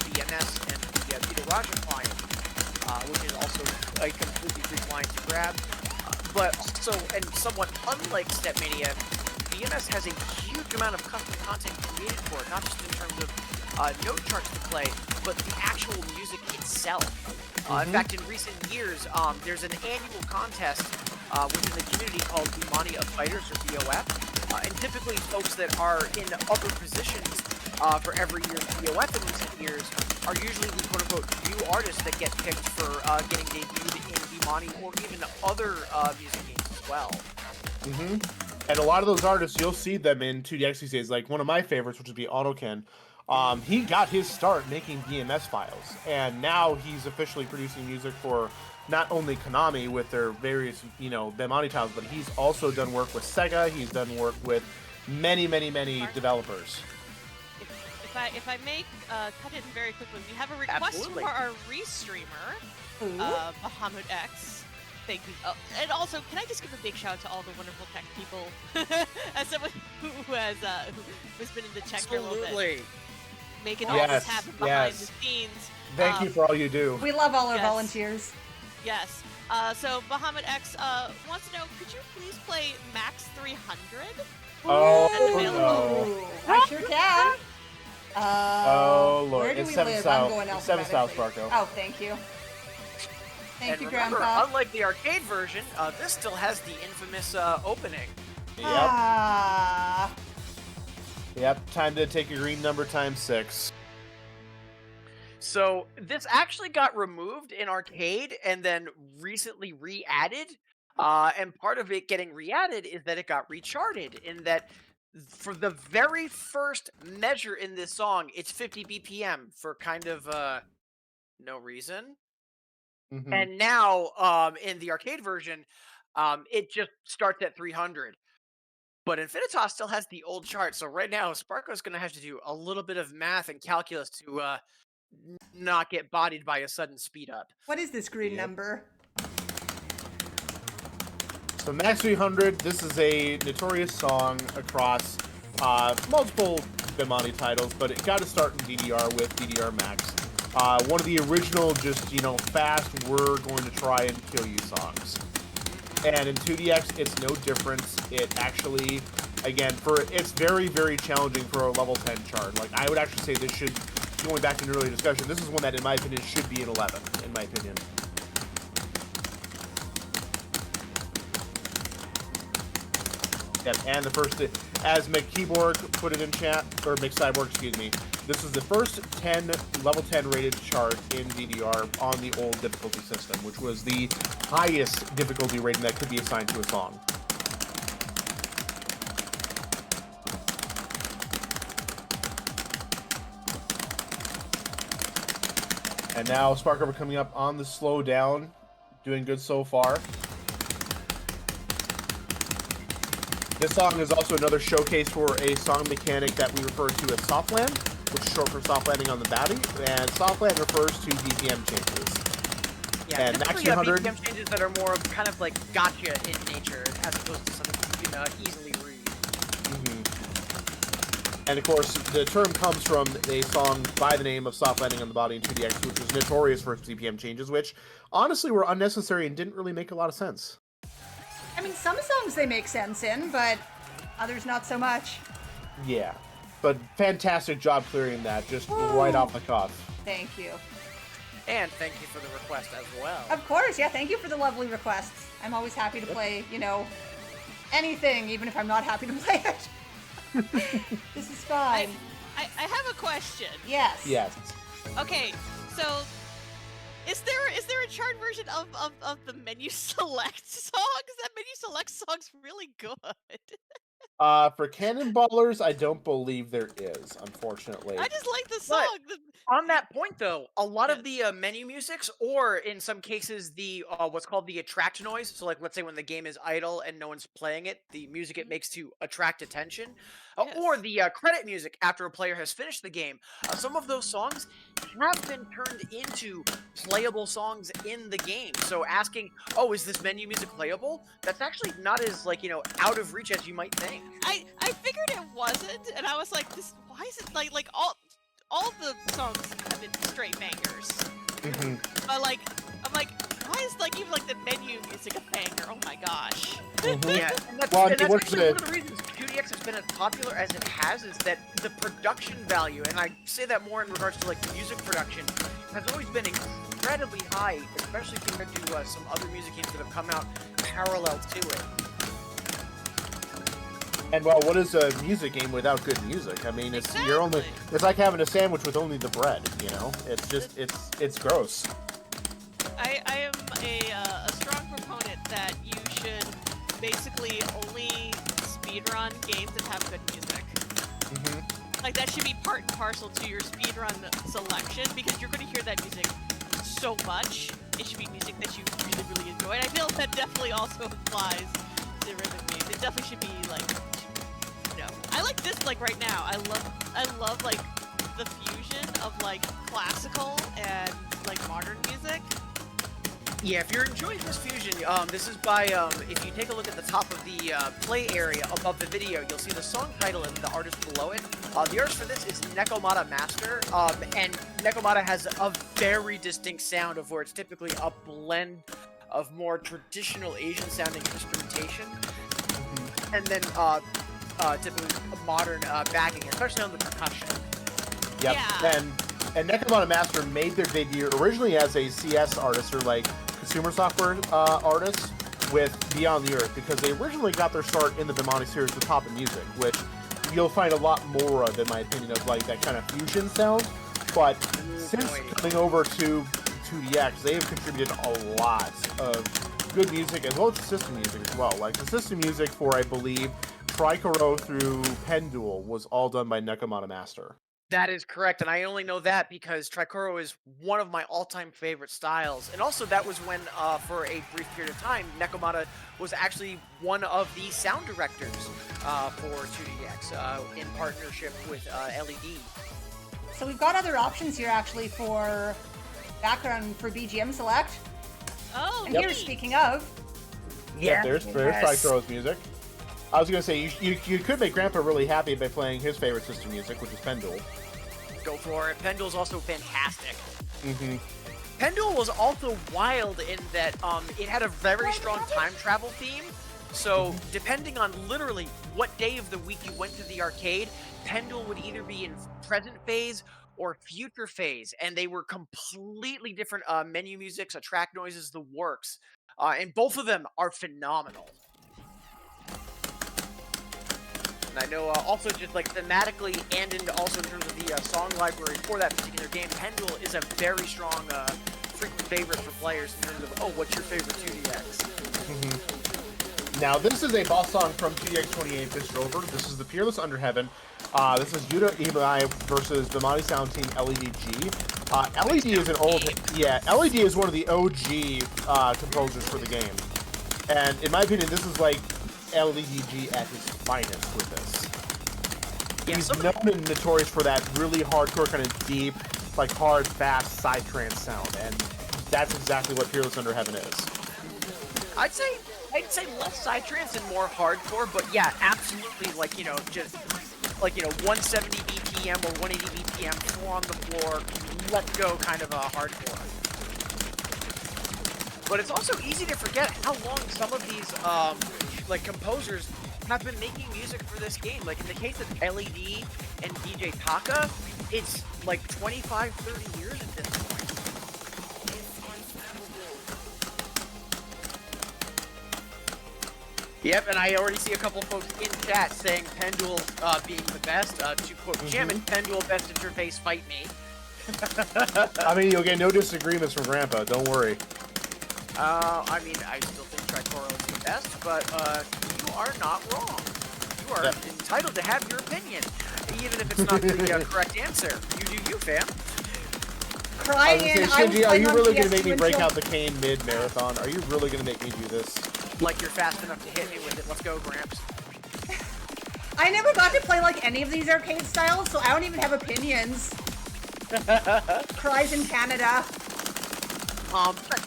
BMS and the Vita Raja client, which is also a completely free client to grab. But also, and somewhat unlike Stepmania, BMS has a huge amount of custom content created for it, not just in terms of note charts to play, but the actual music itself. In fact, in recent years, there's an annual contest within the community called Beatmania IIDX or BOF. And typically folks that are in upper positions for every year in BOF in recent years are usually the quote-unquote new artists that get picked for getting debuted in Beatmania or even other music games as well. And a lot of those artists, you'll see them in 2DX these days. Like one of my favorites, which would be Autoken. He got his start making DMS files, and now he's officially producing music for not only Konami with their various, Beatmania titles, but he's also done work with Sega. He's done work with many developers. If I may cut in very quickly, we have a request Absolutely. for our restreamer, Bahamut X. Thank you. Oh, and also, can I just give a big shout out to all the wonderful tech people, as someone who has been in the tech for a little bit, Absolutely. making all this happen behind the scenes. Thank you for all you do. We love all our volunteers. Yes. So Bahamut X wants to know, could you please play Max 300? Oh, Ooh, I sure can. Oh, Lord. Where do It's we 7 live? South. I'm going It's 7 South, alphabetically. Sparko. Oh, thank you. Thank And you, remember, Grandpa. unlike the arcade version, this still has the infamous opening. Yep. Ah. Yep. Time to take a green number times 6. So this actually got removed in arcade and then recently re-added. And part of it getting re-added is that it got recharted in that for the very first measure in this song, it's 50 BPM for kind of no reason. Mhm. And now in the arcade version, it just starts at 300. But Infinitas still has the old chart, so right now Sparko's going to have to do a little bit of math and calculus to not get bodied by a sudden speed up. What is this green Yep. number? So Max 300, this is a notorious song across multiple Beatmania titles, but it got to start in DDR with DDR Max. One of the original, just, fast, we're going to try and kill you songs. And in 2DX, it's no different. It actually, again, it's very, very challenging for a level 10 chart. Like, I would actually say this should, going back to an earlier discussion, this is one that, in my opinion, should be an 11, in my opinion. Yep, and the first, as McKeyborg put it in chat, or McCyborg, excuse me, this is the first level 10 rated chart in DDR on the old difficulty system, which was the highest difficulty rating that could be assigned to a song. And now Sparkover coming up on the slow down, doing good so far. This song is also another showcase for a song mechanic that we refer to as soft land, which is short for soft landing on the body, and soft land refers to BPM changes. Yeah, And Max typically 300 BPM changes that are more of kind of like gotcha in nature, as opposed to something you can easily read. Mm-hmm. And of course, the term comes from a song by the name of Soft Landing on the Body in 2DX, which was notorious for its BPM changes, which honestly were unnecessary and didn't really make a lot of sense. I mean, some songs they make sense in, but others not so much. Yeah, but fantastic job clearing that, just right off the cuff. Thank you. And thank you for the request as well. Of course, yeah, thank you for the lovely requests. I'm always happy to play, anything, even if I'm not happy to play it. This is fine. I have a question. Yes. Yes. Okay, so is there a chart version of the menu select songs? That menu select song's really good. For Cannonballers, I don't believe there is, unfortunately. I just like the song. On that point, though, a lot of the menu musics, or in some cases, the what's called the attract noise. So, like, let's say when the game is idle and no one's playing it, the music it makes to attract attention, or the credit music after a player has finished the game. Some of those songs have been turned into playable songs in the game. So, asking, "Oh, is this menu music playable?" That's actually not as out of reach as you might think. I figured it wasn't, and I was like, why is it like all the songs have been straight bangers. Mm-hmm. But I'm like, why is even the menu music a banger? Oh my gosh. Mm-hmm. Yeah, and that's, Well, and that's what's actually the- one of the reasons 2DX has been as popular as it has, is that the production value, and I say that more in regards to the music production, has always been incredibly high, especially compared to some other music games that have come out parallel to it. And well, what is a music game without good music? I mean, it's like having a sandwich with only the bread. It's just it's gross. I am a strong proponent that you should basically only speedrun games that have good music. Mm-hmm. Like, that should be part and parcel to your speedrun selection, because you're going to hear that music so much. It should be music that you really, really enjoy. And I feel that definitely also applies to rhythm games. It definitely should be, like, you know, I like this, like, right now. I love, like, the fusion of, like, classical and, like, modern music. Yeah, if you're enjoying this fusion, this is by, if you take a look at the top of the play area above the video, you'll see the song title and the artist below it. The artist for this is Nekomata Master, and Nekomata has a very distinct sound of where it's typically a blend of more traditional Asian-sounding instrumentation, and then typically modern backing, especially on the percussion. Yep. Yeah. And Nekomata Master made their debut originally as a CS artist, or like consumer software artist, with Beyond the Earth, because they originally got their start in the Beatmania series with Pop and Music, which you'll find a lot more of, in my opinion, of like that kind of fusion sound. But since coming over to 2DX, they have contributed a lot of good music, as well as system music as well. Like the system music for, I believe, Tricoro through Pendule was all done by Nekomata Master. That is correct, and I only know that because Tricoro is one of my all-time favorite styles. And also that was when, for a brief period of time, Nekomata was actually one of the sound directors for 2DX in partnership with LED. So we've got other options here, actually, for background for BGM select. Oh, And neat. here, speaking of, Yeah, there's Tricoro's music. I was gonna say you could make Grandpa really happy by playing his favorite system music, which is Pendule. Go for it. Pendule's also fantastic. Mm-hmm. Pendule was also wild in that it had a very strong time travel theme. So depending on literally what day of the week you went to the arcade, Pendule would either be in present phase or future phase, and they were completely different menu musics, track noises, the works, and both of them are phenomenal. And I know also just like thematically and also in terms of the song library for that particular game, Pendule is a very strong frequent favorite for players in terms of, oh, what's your favorite 2DX? Mm-hmm. Now, this is a boss song from 2DX 28 Distrover. This is the Peerless Under Heaven. This is Yuta Ibai versus the Mani Sound Team LEDG. LED is an old... Yeah, LED is one of the OG composers for the game. And in my opinion, this is like LEDG at his finest with this. Yeah, He's known and notorious for that really hardcore, kind of deep, like hard, fast psytrance sound, and that's exactly what Peerless Under Heaven is. I'd say less psytrance and more hardcore, but yeah, absolutely, like, you know, just like, you know, 170 BPM or 180 BPM, full on the floor, let's go kind of a hardcore. But it's also easy to forget how long some of these like composers have been making music for this game. Like in the case of LED and DJ Taka, it's like 25, 30 years at this point. Yep, and I already see a couple folks in chat saying Pendule being the best. To quote Jammin', Pendule best interface, fight me. I mean, you'll get no disagreements from Grandpa, don't worry. I mean, I still think Tricoro is the best, but you are not wrong. You are entitled to have your opinion, even if it's not the correct answer. You do you, fam. crying. Shinji, are you really going to make me break out the cane mid-marathon? Are you really going to make me do this? Like you're fast enough to hit me with it. Let's go, Gramps. I never got to play like any of these arcade styles, so I don't even have opinions. Cries in Canada.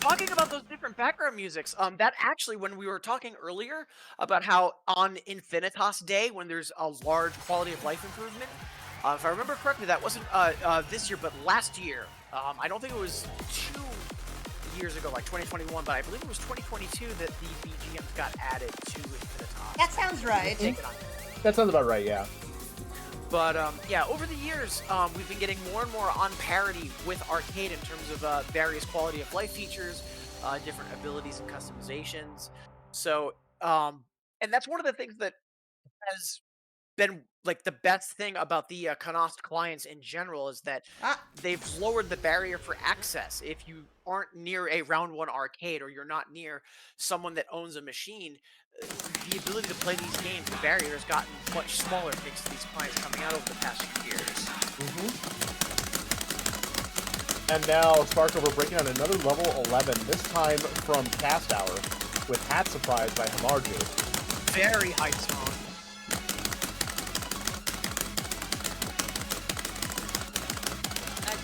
Talking about those different background musics, that actually, when we were talking earlier about how on Infinitas Day, when there's a large quality of life improvement, if I remember correctly, that wasn't this year, but last year. I don't think it was 2 years ago, like 2021, but I believe it was 2022 that the BGMs got added to Infinitas. That sounds right. That sounds about right, yeah. But yeah, over the years, we've been getting more and more on parity with arcade in terms of various quality of life features, different abilities and customizations. So, and that's one of the things that has been like the best thing about the Canost clients in general is that they've lowered the barrier for access. If you aren't near a round one arcade or you're not near someone that owns a machine, the ability to play these games, the barrier has gotten much smaller thanks to these clients coming out over the past few years. And now Sparkover breaking on another level 11, this time from Cast Hour, with Hat Surprise by Hamarju. Very high song.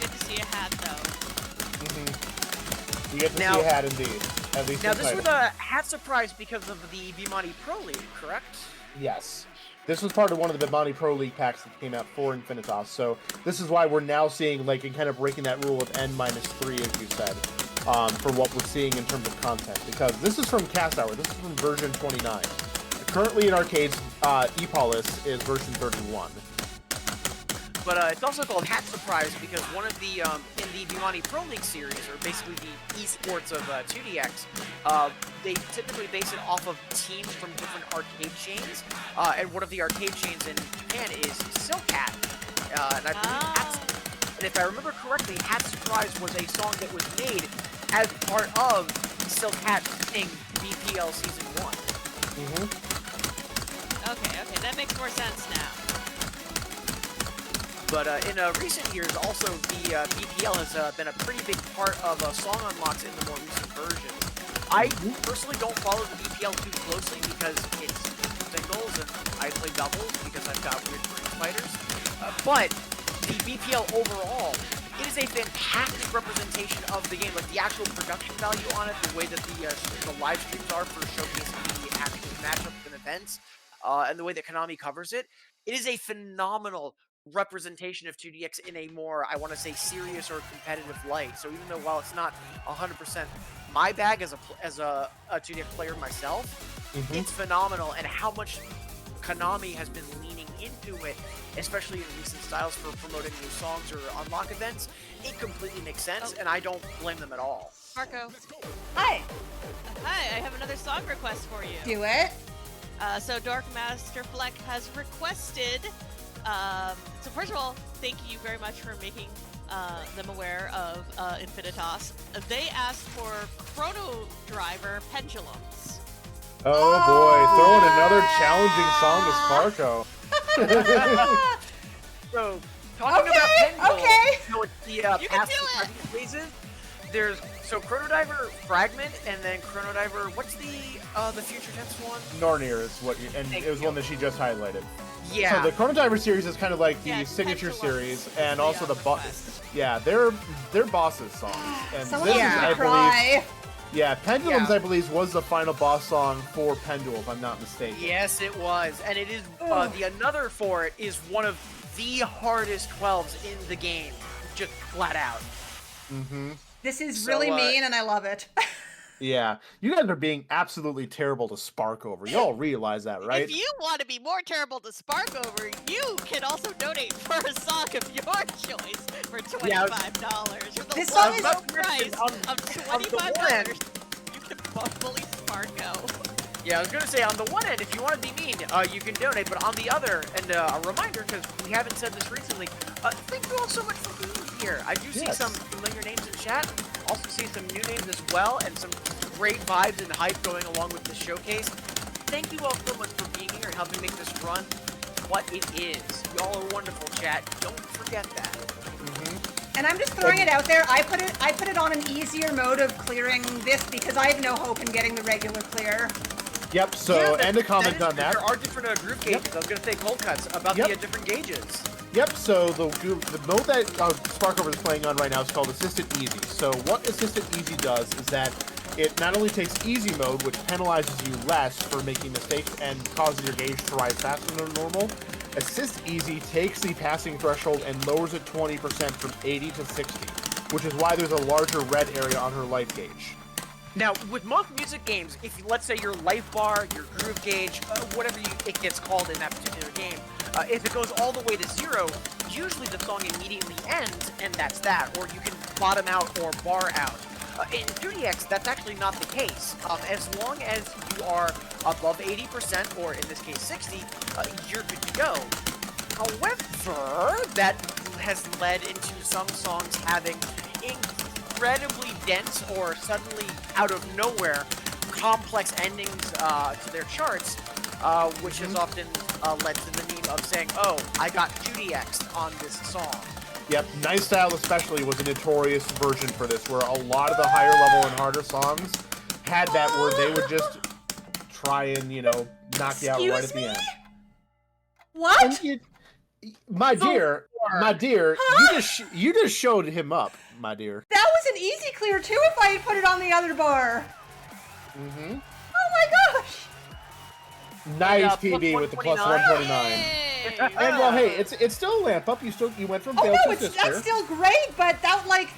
Good to see a hat, though. You get to Now- see a hat indeed. At least Now, in this was title. a hat surprise because of the Beatmania Pro League, correct? Yes. This was part of one of the Beatmania Pro League packs that came out for Infinitas, so this is why we're now seeing, like, and kind of breaking that rule of N-3, as you said, for what we're seeing in terms of content, because this is from Cast Hour, this is from version 29. Currently in arcades, Epolis is version 31. But it's also called Hat Surprise because one of the, in the Beatmania Pro League series, or basically the esports of 2DX, they typically base it off of teams from different arcade chains, and one of the arcade chains in Japan is Silk Hat. And I believe and if I remember correctly, Hat Surprise was a song that was made as part of Silk Hat Sing BPL Season 1. Okay, that makes more sense now. But in recent years, also, the BPL has been a pretty big part of song unlocks in the more recent versions. I personally don't follow the BPL too closely because it's singles and I play doubles because I've got weird brain spiders. But the BPL overall, it is a fantastic representation of the game. Like the actual production value on it, the way that the live streams are for showcasing the actual matchups and events, and the way that Konami covers it, it is a phenomenal representation of 2DX in a more, I want to say, serious or competitive light. So even though while it's not 100% my bag as a 2DX player myself, it's phenomenal, and how much Konami has been leaning into it, especially in recent styles for promoting new songs or unlock events, it completely makes sense, and I don't blame them at all. Marco. Hi. Hi, I have another song request for you. Do it. So Dark Master Fleck has requested. So first of all, thank you very much for making them aware of Infinitas. They asked for Chrono Driver Pendulums. Oh boy, throwing another challenging song to Sparko. So, talking about Pendulum, so it's the You can past do it! phases. There's Chrono Diver Fragment, and then Chrono Diver. What's the future tense one? Nornir is what, and Thank it was you. one that she just highlighted. Yeah. So the Chrono Diver series is kind of like the Yeah, signature Pendulum series, is and the, also the request. yeah, they're bosses songs. And Someone this else is, is I gonna believe, cry. yeah, Pendulums, Yeah. I believe, was the final boss song for Pendulum, if I'm not mistaken. Yes, it was, and it is the another for it is one of the hardest 12s in the game, just flat out. This is So, really mean, and I love it. Yeah, you guys are being absolutely terrible to Sparkover. You all realize that, right? If you want to be more terrible to Sparkover, you can also donate for a song of your choice for $25. For the This song is- low price on of the $25, you can bully Sparko. Yeah, I was gonna say, on the one end, if you want to be mean, you can donate, but on the other, and a reminder, because we haven't said this recently, thank you all so much for being here. I do see Yes. some familiar names in chat, also see some new names as well, and some great vibes and hype going along with this showcase. Thank you all so much for being here and helping make this run what it is. Y'all are wonderful, chat. Don't forget that. And I'm just throwing it out there. I put it on an easier mode of clearing this because I have no hope in getting the regular clear. Yep, so, and a comment on that. There are different group gauges. I was going to say cold cuts about Yep. the different gauges. Yep, so the mode that Sparkover is playing on right now is called Assisted Easy. So what Assisted Easy does is that it not only takes easy mode, which penalizes you less for making mistakes and causes your gauge to rise faster than normal. Assist Easy takes the passing threshold and lowers it 20% from 80 to 60, which is why there's a larger red area on her life gauge. Now, with most music games, if let's say your life bar, your groove gauge, whatever it gets called in that particular game, if it goes all the way to 0, usually the song immediately ends, and that's that. Or you can bottom out or bar out. In 2DX, that's actually not the case. As long as you are above 80%, or in this case 60, you're good to go. However, that has led into some songs having incredibly dense or suddenly out of nowhere complex endings to their charts, which has often led to the meme of saying, "Oh, I got 2DX'd on this song." Yep, Nice Style especially was a notorious version for this, where a lot of the higher level and harder songs had that where they would just try and, you know, knock you out right at the end. What? And my dear, you just showed him up, my dear. That was an easy clear too if I had put it on the other bar. Mm-hmm. Oh my gosh. Nice And, PB with the plus 129. 129. Yay! And well, hey, it's still a lamp up. You went from Oh fail no, to that's sister. still great, but that like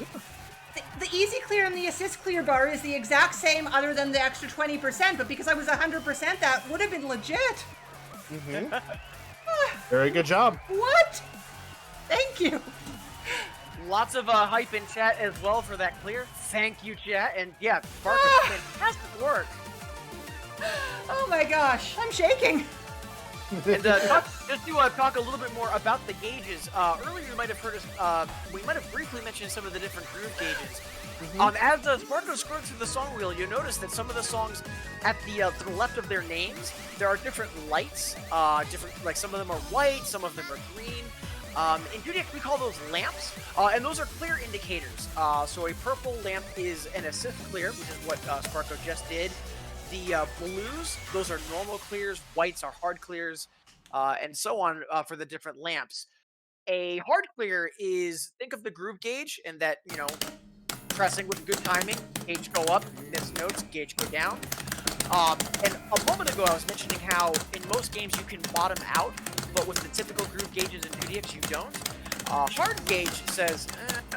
the easy clear and the assist clear bar is the exact same other than the extra 20%, but because I was 100%, that would have been legit. Mm-hmm. Very good job. What? Thank you. Lots of hype in chat as well for that clear. Thank you, chat. And yeah, Sparkus, fantastic work. Oh my gosh, I'm shaking. And just to talk a little bit more about the gauges, earlier you might have heard us, we might have briefly mentioned some of the different groove gauges. As Sparko scrolled through the song wheel, you notice that some of the songs at to the left of their names, there are different lights, like some of them are white, some of them are green. In 2DX, we call those lamps, and those are clear indicators. So a purple lamp is an assist clear, which is what Sparko just did. The blues, those are normal clears, whites are hard clears, and so on for the different lamps. A hard clear is, think of the groove gauge, and that, you know, pressing with good timing, gauge go up, miss notes, gauge go down. And a moment ago I was mentioning how in most games you can bottom out, but with the typical groove gauges in 2DX you don't. Hard gauge says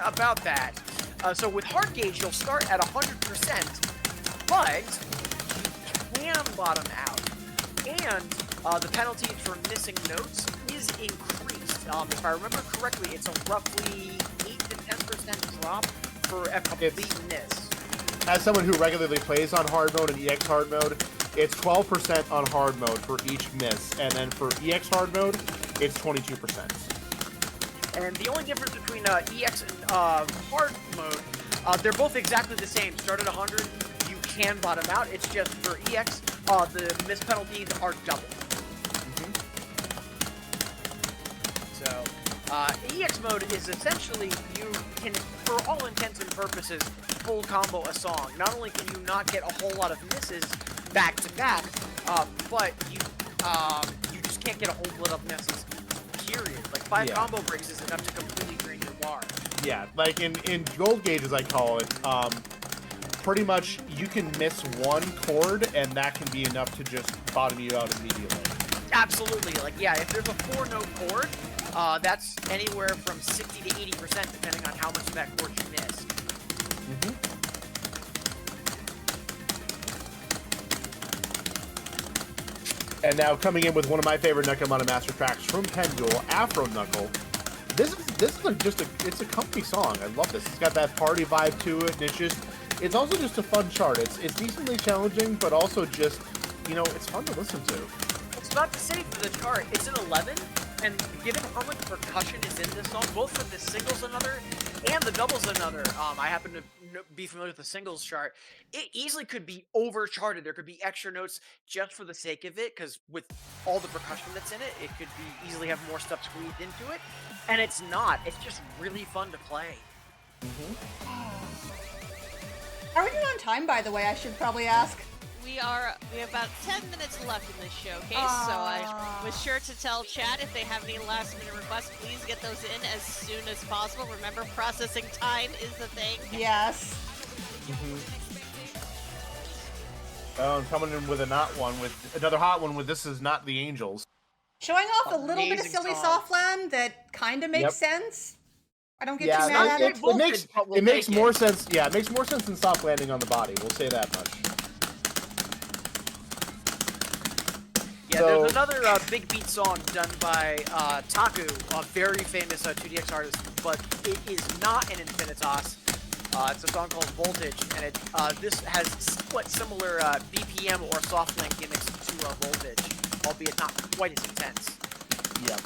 about that. So with hard gauge you'll start at 100%, but you can bottom out. And the penalty for missing notes is increased. If I remember correctly, it's a roughly 8 to 10% drop for a complete miss. As someone who regularly plays on hard mode and EX hard mode, it's 12% on hard mode for each miss, and then for EX hard mode, it's 22%. And the only difference between EX and hard mode, they're both exactly the same. Start at 100, you can bottom out. It's just for EX, the miss penalties are double. So, EX mode is essentially, you can, for all intents and purposes, full combo a song. Not only can you not get a whole lot of misses back to back, but you just can't get a whole lot of misses, period. Like 5 combo breaks is enough to completely drain your bar. Yeah, like in gold gauge, as I call it, pretty much you can miss one chord and that can be enough to just bottom you out immediately. Absolutely. Like, yeah, if there's a 4-note chord, that's anywhere from 60 to 80% depending on how much of that chord you miss. And now coming in with one of my favorite Knuckle Master tracks from Pendule, Afro Knuckle. This is it's a comfy song. I love this. It's got that party vibe to it, and it's also just a fun chart. It's decently challenging, but also just, you know, it's fun to listen to. It's not to say for the chart, it's an 11, and given how much percussion is in this song, both for the singles another and the doubles another, I happen to be familiar with the singles chart, it easily could be overcharted. There could be extra notes just for the sake of it, because with all the percussion that's in it, it could be easily have more stuff squeezed into it, and it's not. It's just really fun to play. Are we doing on time, by the way? I should probably ask. We have about 10 minutes left in this showcase, so I was sure to tell chat if they have any last minute requests, please get those in as soon as possible. Remember, processing time is the thing. Yes. Oh, and coming in with another hot one with This Is Not the Angels. Showing off a little bit of Amazing silly song. softland that kind of makes sense. I don't get too Yeah, mad at it. it makes more sense. Yeah, it makes more sense than soft landing on the body. We'll say that much. Yeah, So- there's another big beat song done by Taku, a very famous 2DX artist, but it is not an Infinitas. It's a song called Voltage, and this has somewhat similar BPM or soft link gimmicks to Voltage, albeit not quite as intense. Yep.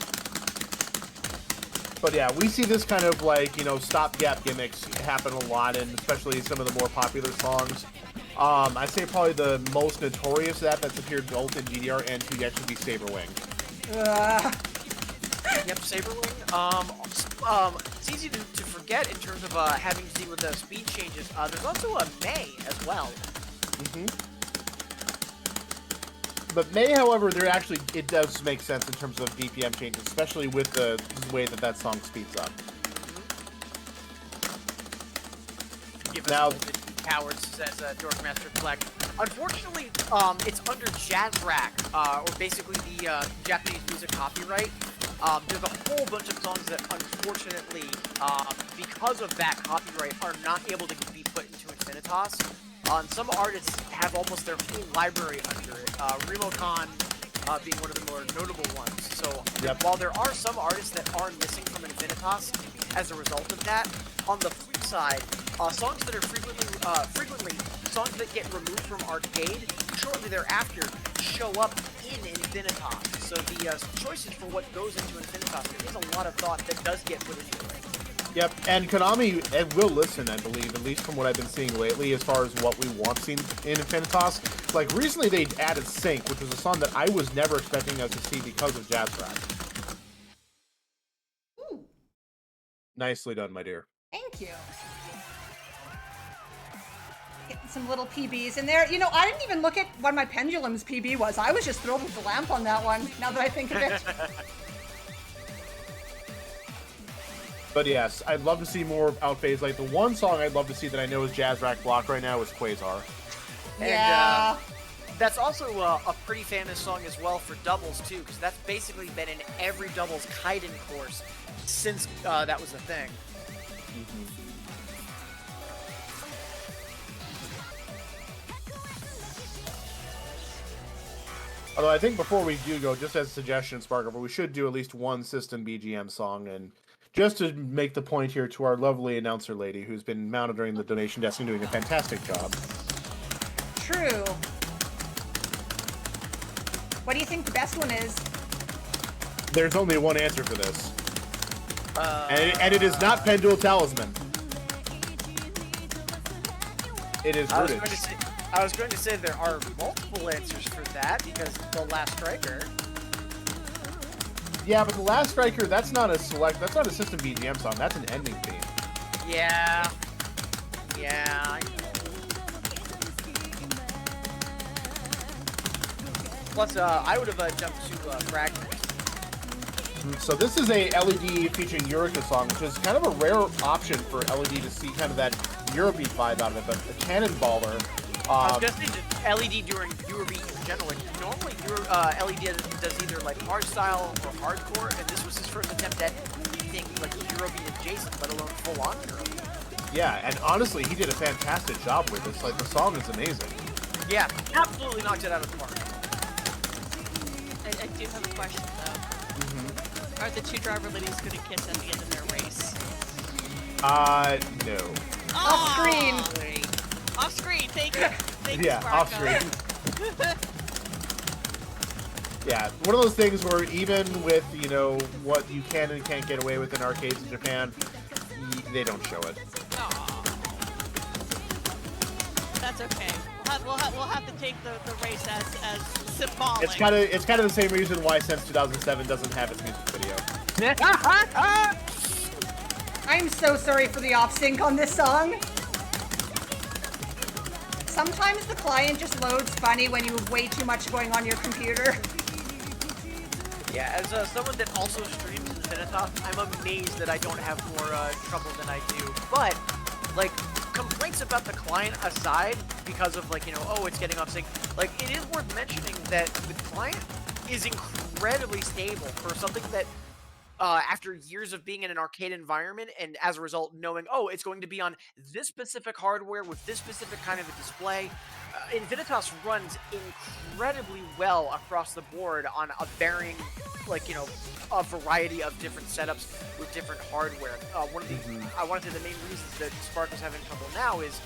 But yeah, we see this kind of like, you know, stopgap gimmicks happen a lot, and especially some of the more popular songs. I'd say probably the most notorious of that's appeared both in DDR and 2DX would be Saberwing. Yep, Saberwing. It's easy to forget in terms of having to deal with the speed changes. There's also a May as well. But May, however, it does make sense in terms of BPM changes, especially with the way that song speeds up. Give us Now, cowards, says Dorkmaster Fleck. Unfortunately, it's under Jazzrack, or basically the Japanese music copyright. There's a whole bunch of songs that, unfortunately, because of that copyright, are not able to be put into Infinitas. Some artists have almost their whole library under it. Remocon being one of the more notable ones. So while there are some artists that are missing from Infinitas as a result of that, on the flip side, songs that are frequently songs that get removed from arcade shortly thereafter show up in Infinitas. So the choices for what goes into Infinitas, there is a lot of thought that does get put into it. Yep, and Konami will listen, I believe, at least from what I've been seeing lately, as far as what we want seen in Infinitas. Like, recently they added Sync, which was a song that I was never expecting us to see because of Jazzrack. Ooh. Nicely done, my dear. Thank you. Getting some little PBs in there. You know, I didn't even look at what my Pendulum's PB was. I was just thrilled with the lamp on that one, now that I think of it. But yes, I'd love to see more outphase. Like, the one song I'd love to see that I know is Jazzrack block right now is Quasar. Yeah. And that's also a pretty famous song as well for doubles, too, because that's basically been in every doubles Kaiden course since that was a thing. Although I think before we do go, just as a suggestion, Sparkover, we should do at least one system BGM song, and just to make the point here to our lovely announcer lady who's been monitoring the donation desk and doing a fantastic job. True. What do you think the best one is? There's only one answer for this. And it is not Pendule Talisman. It is Rootage. I was going to say there are multiple answers for that, because The Last Striker. Yeah, but The Last Striker, that's not a system BGM song, that's an ending theme. Yeah. Yeah, I know. Plus, I would have jumped to Fragment. So this is a LED featuring Eureka song, which is kind of a rare option for LED to see kind of that Eurobeat vibe out of it, but a Cannonballer. I was gonna say just LED during Eurobeat in general. Like, normally LED does either like hardstyle or hardcore, and this was his first attempt at anything like Eurobeat adjacent, let alone full on Eurobeat. Yeah, and honestly, he did a fantastic job with this. Like, the song is amazing. Yeah, absolutely knocked it out of the park. I do have a question though. Are the two driver ladies going to kiss at the end of their race? No. Off screen. Off screen. Thank you. Thank you, Yeah, Sparko. off screen. Yeah, one of those things where even with, you know, what you can and can't get away with in arcades in Japan, they don't show it. Aw. That's okay. We'll have to take the race as symbolic. It's kind of the same reason why Sense 2007 doesn't have its music video. I'm so sorry for the off-sync on this song. Sometimes the client just loads funny when you have way too much going on your computer. Yeah, as someone that also streams Infinitas, I'm amazed that I don't have more trouble than I do. But, like, complaints about the client aside, because of, like, you know, oh, it's getting off sync, like, it is worth mentioning that the client is incredibly stable for something that, after years of being in an arcade environment, and as a result knowing, oh, it's going to be on this specific hardware with this specific kind of a display, Infinitas runs incredibly well across the board on a varying, like, you know, a variety of different setups with different hardware. One of the, I want to say the main reasons that Spark is having trouble now is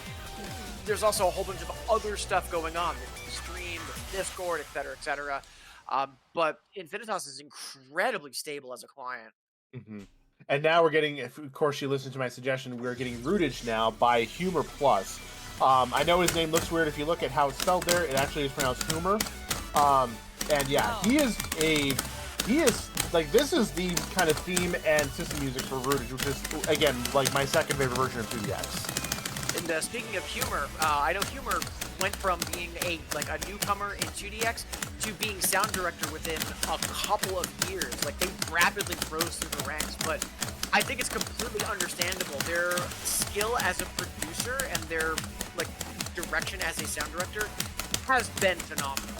there's also a whole bunch of other stuff going on. There's the stream, there's Discord, etc., etc. But Infinitas is incredibly stable as a client. And now we're getting, of course, you listened to my suggestion, we're getting Rootage now by Humor Plus. I know his name looks weird if you look at how it's spelled there. It actually is pronounced Humor. And yeah, he is like, this is the kind of theme and system music for Rootage, which is, again, like my second favorite version of 2DX. And speaking of Humor, I know Humor went from being a newcomer in 2DX to being sound director within a couple of years. Like, they rapidly rose through the ranks, but I think it's completely understandable. Their skill as a producer and their like direction as a sound director has been phenomenal.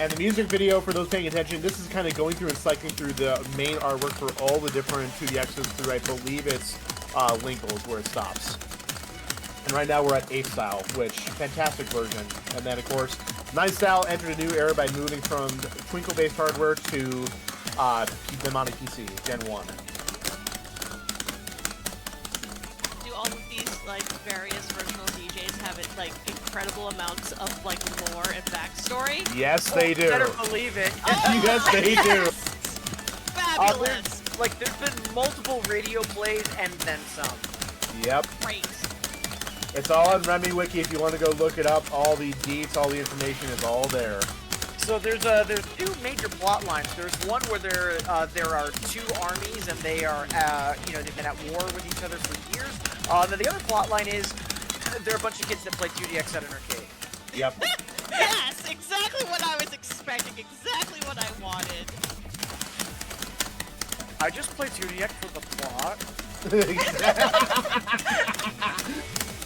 And the music video, for those paying attention, this is kind of going through and cycling through the main artwork for all the different 2DXs through, I believe it's Linkles where it stops. And right now we're at 8th style, which, fantastic version. And then, of course, 9th style entered a new era by moving from Twinkle-based hardware to Beatmania PC, Gen 1. Do all of these like various virtual DJs have it like incredible amounts of like lore and backstory? Yes, they do. Better believe it. Yes, they do. Fabulous! There's been multiple radio plays and then some. Yep. Great. It's all on Remy Wiki. If you want to go look it up, all the deets, all the information is all there. So there's two major plot lines. There's one where there are two armies and they are they've been at war with each other for years. Then the other plot line is there are a bunch of kids that play 2DX at an arcade. Yep. Yes, exactly what I was expecting. Exactly what I wanted. I just play 2DX for the plot.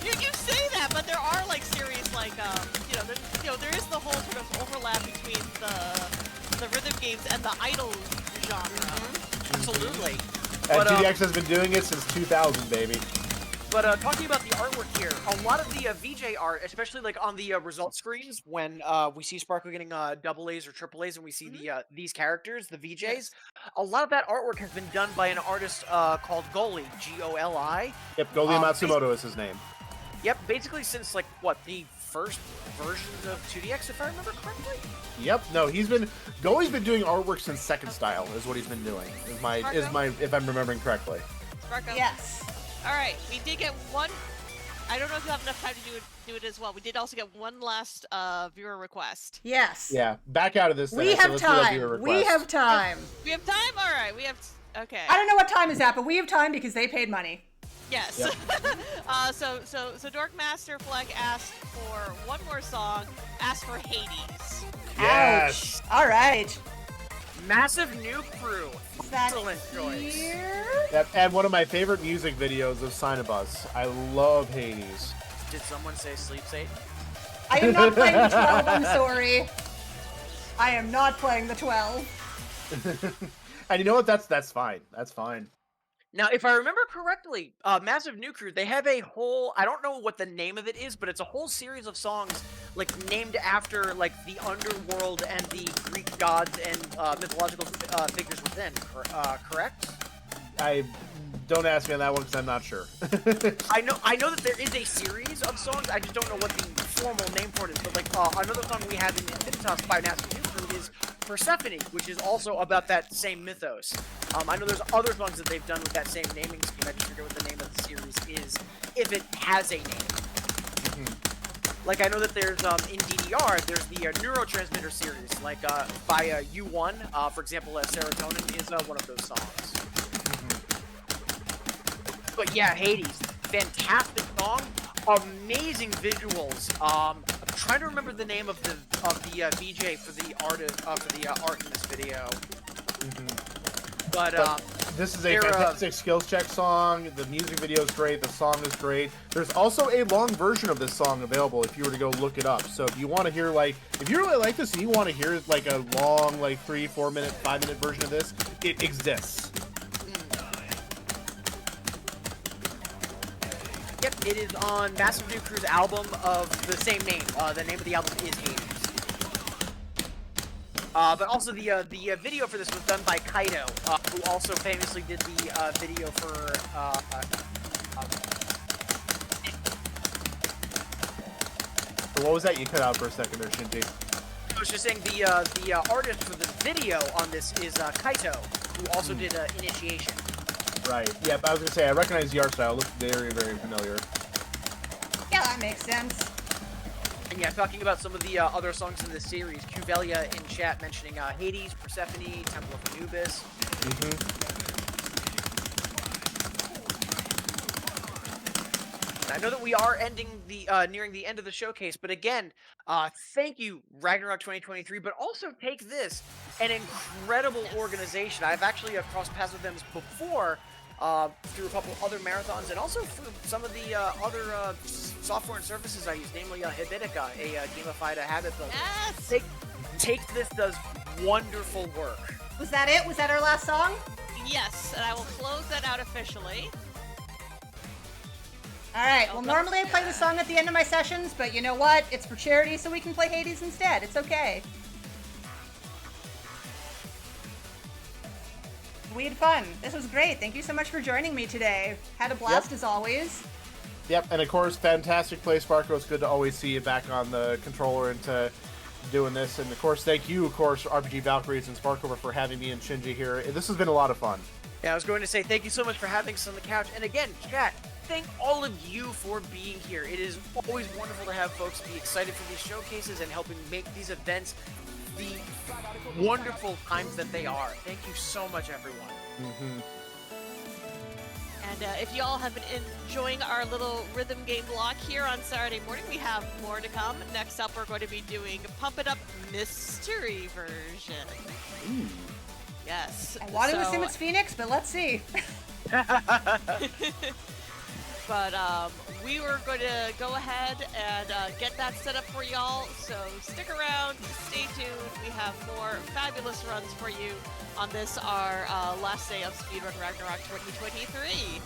You say that, but there are like series like there is the whole sort of overlap between the rhythm games and the idol genre. Absolutely. And 2DX has been doing it since 2000, baby. But talking about the artwork here, a lot of the VJ art, especially like on the result screens, when we see Sparkle getting double A's or triple A's, and we see these characters, the VJs, Yes. a lot of that artwork has been done by an artist called Goli, G-O-L-I. Yep, Golia Matsumoto is his name. Yep, basically since like the first version of 2DX, if I remember correctly. Yep, no, Goli's been doing artwork since second style, is what he's been doing. If I'm remembering correctly. Sparko? Yes. All right, we did get one. I don't know if you have enough time to do it as well. We did also get one last viewer request. Yes. Yeah, back out of this. We have time. We have time. We have time. All right, we have. Okay. I don't know what time is at, but we have time because they paid money. Yes. Yep. So Dorkmaster Fleck asked for one more song. Asked for Hades. Yes. Ouch. All right. Massive New Crew. Is that Excellent choice. here? Yep, and one of my favorite music videos of Cinebus. I love Hades. Did someone say Sleep Satan? I am not playing the 12, I'm sorry. I am not playing the 12. And you know what? That's fine. That's fine. Now, if I remember correctly, Massive New Crew, they have a whole, I don't know what the name of it is, but it's a whole series of songs, like, named after, like, the underworld and the Greek gods and mythological figures within, correct? Don't ask me on that one because I'm not sure. I know that there is a series of songs, I just don't know what the formal name for it is, but, like, another song we have in Infinitas by Massive New Crew is Persephone, which is also about that same mythos. I know there's other songs that they've done with that same naming scheme. I just forget what the name of the series is, if it has a name. Like, I know that there's, in DDR, there's the Neurotransmitter series, like, by U1, for example, Serotonin is one of those songs. But yeah, Hades, fantastic song, amazing visuals. I'm trying to remember the name of the VJ for the art in this video. But this is a fantastic skills check song. The music video is great. The song is great. There's also a long version of this song available if you were to go look it up. So if you want to hear, like, if you really like this and you want to hear, like, a long, like, 3, 4 minute, 5 minute version of this, it exists. Yep, it is on Massive New Crew's album of the same name. The name of the album is Hades. But also the video for this was done by Kaito, who also famously did the video for What was that? You cut out for a second there, Shinji. I was just saying the artist for the video on this is Kaito, who also did Initiation. Right. Yep, I was gonna say I recognize the art style. It looks very, very familiar. Yeah, that makes sense. And yeah, talking about some of the other songs in the series, Cuvelia in chat mentioning Hades, Persephone, Temple of Anubis. I know that we are ending the nearing the end of the showcase, but again, thank you, Ragnarok 2023. But also take this, an incredible organization. I've actually crossed paths with them before through a couple other marathons, and also through some of the other software and services I use, namely Hibitica, a gamified habit builder. Yes. Take this does wonderful work. Was that it? Was that our last song? Yes, and I will close that out officially. All right. Well, normally I play the song at the end of my sessions, but you know what? It's for charity, so we can play Hades instead. It's okay. We had fun. This was great. Thank you so much for joining me today. Had a blast as always. Yep, and of course, fantastic play, Sparko. It's good to always see you back on the controller and to doing this. And of course, thank you, of course, RPG Valkyries and Sparkover for having me and Shinji here. This has been a lot of fun. Yeah, I was going to say thank you so much for having us on the couch. And again, chat, thank all of you for being here. It is always wonderful to have folks be excited for these showcases and helping make these events the wonderful times that they are. Thank you so much, everyone. And if you all have been enjoying our little rhythm game block here on Saturday morning, we have more to come. Next up, we're going to be doing Pump It Up Mystery version. Ooh. Yes. I want to assume it's Phoenix, but let's see. But we were going to go ahead and get that set up for y'all. So stick around, stay tuned. We have more fabulous runs for you on this, our last day of Speedrun Ragnarok 2023.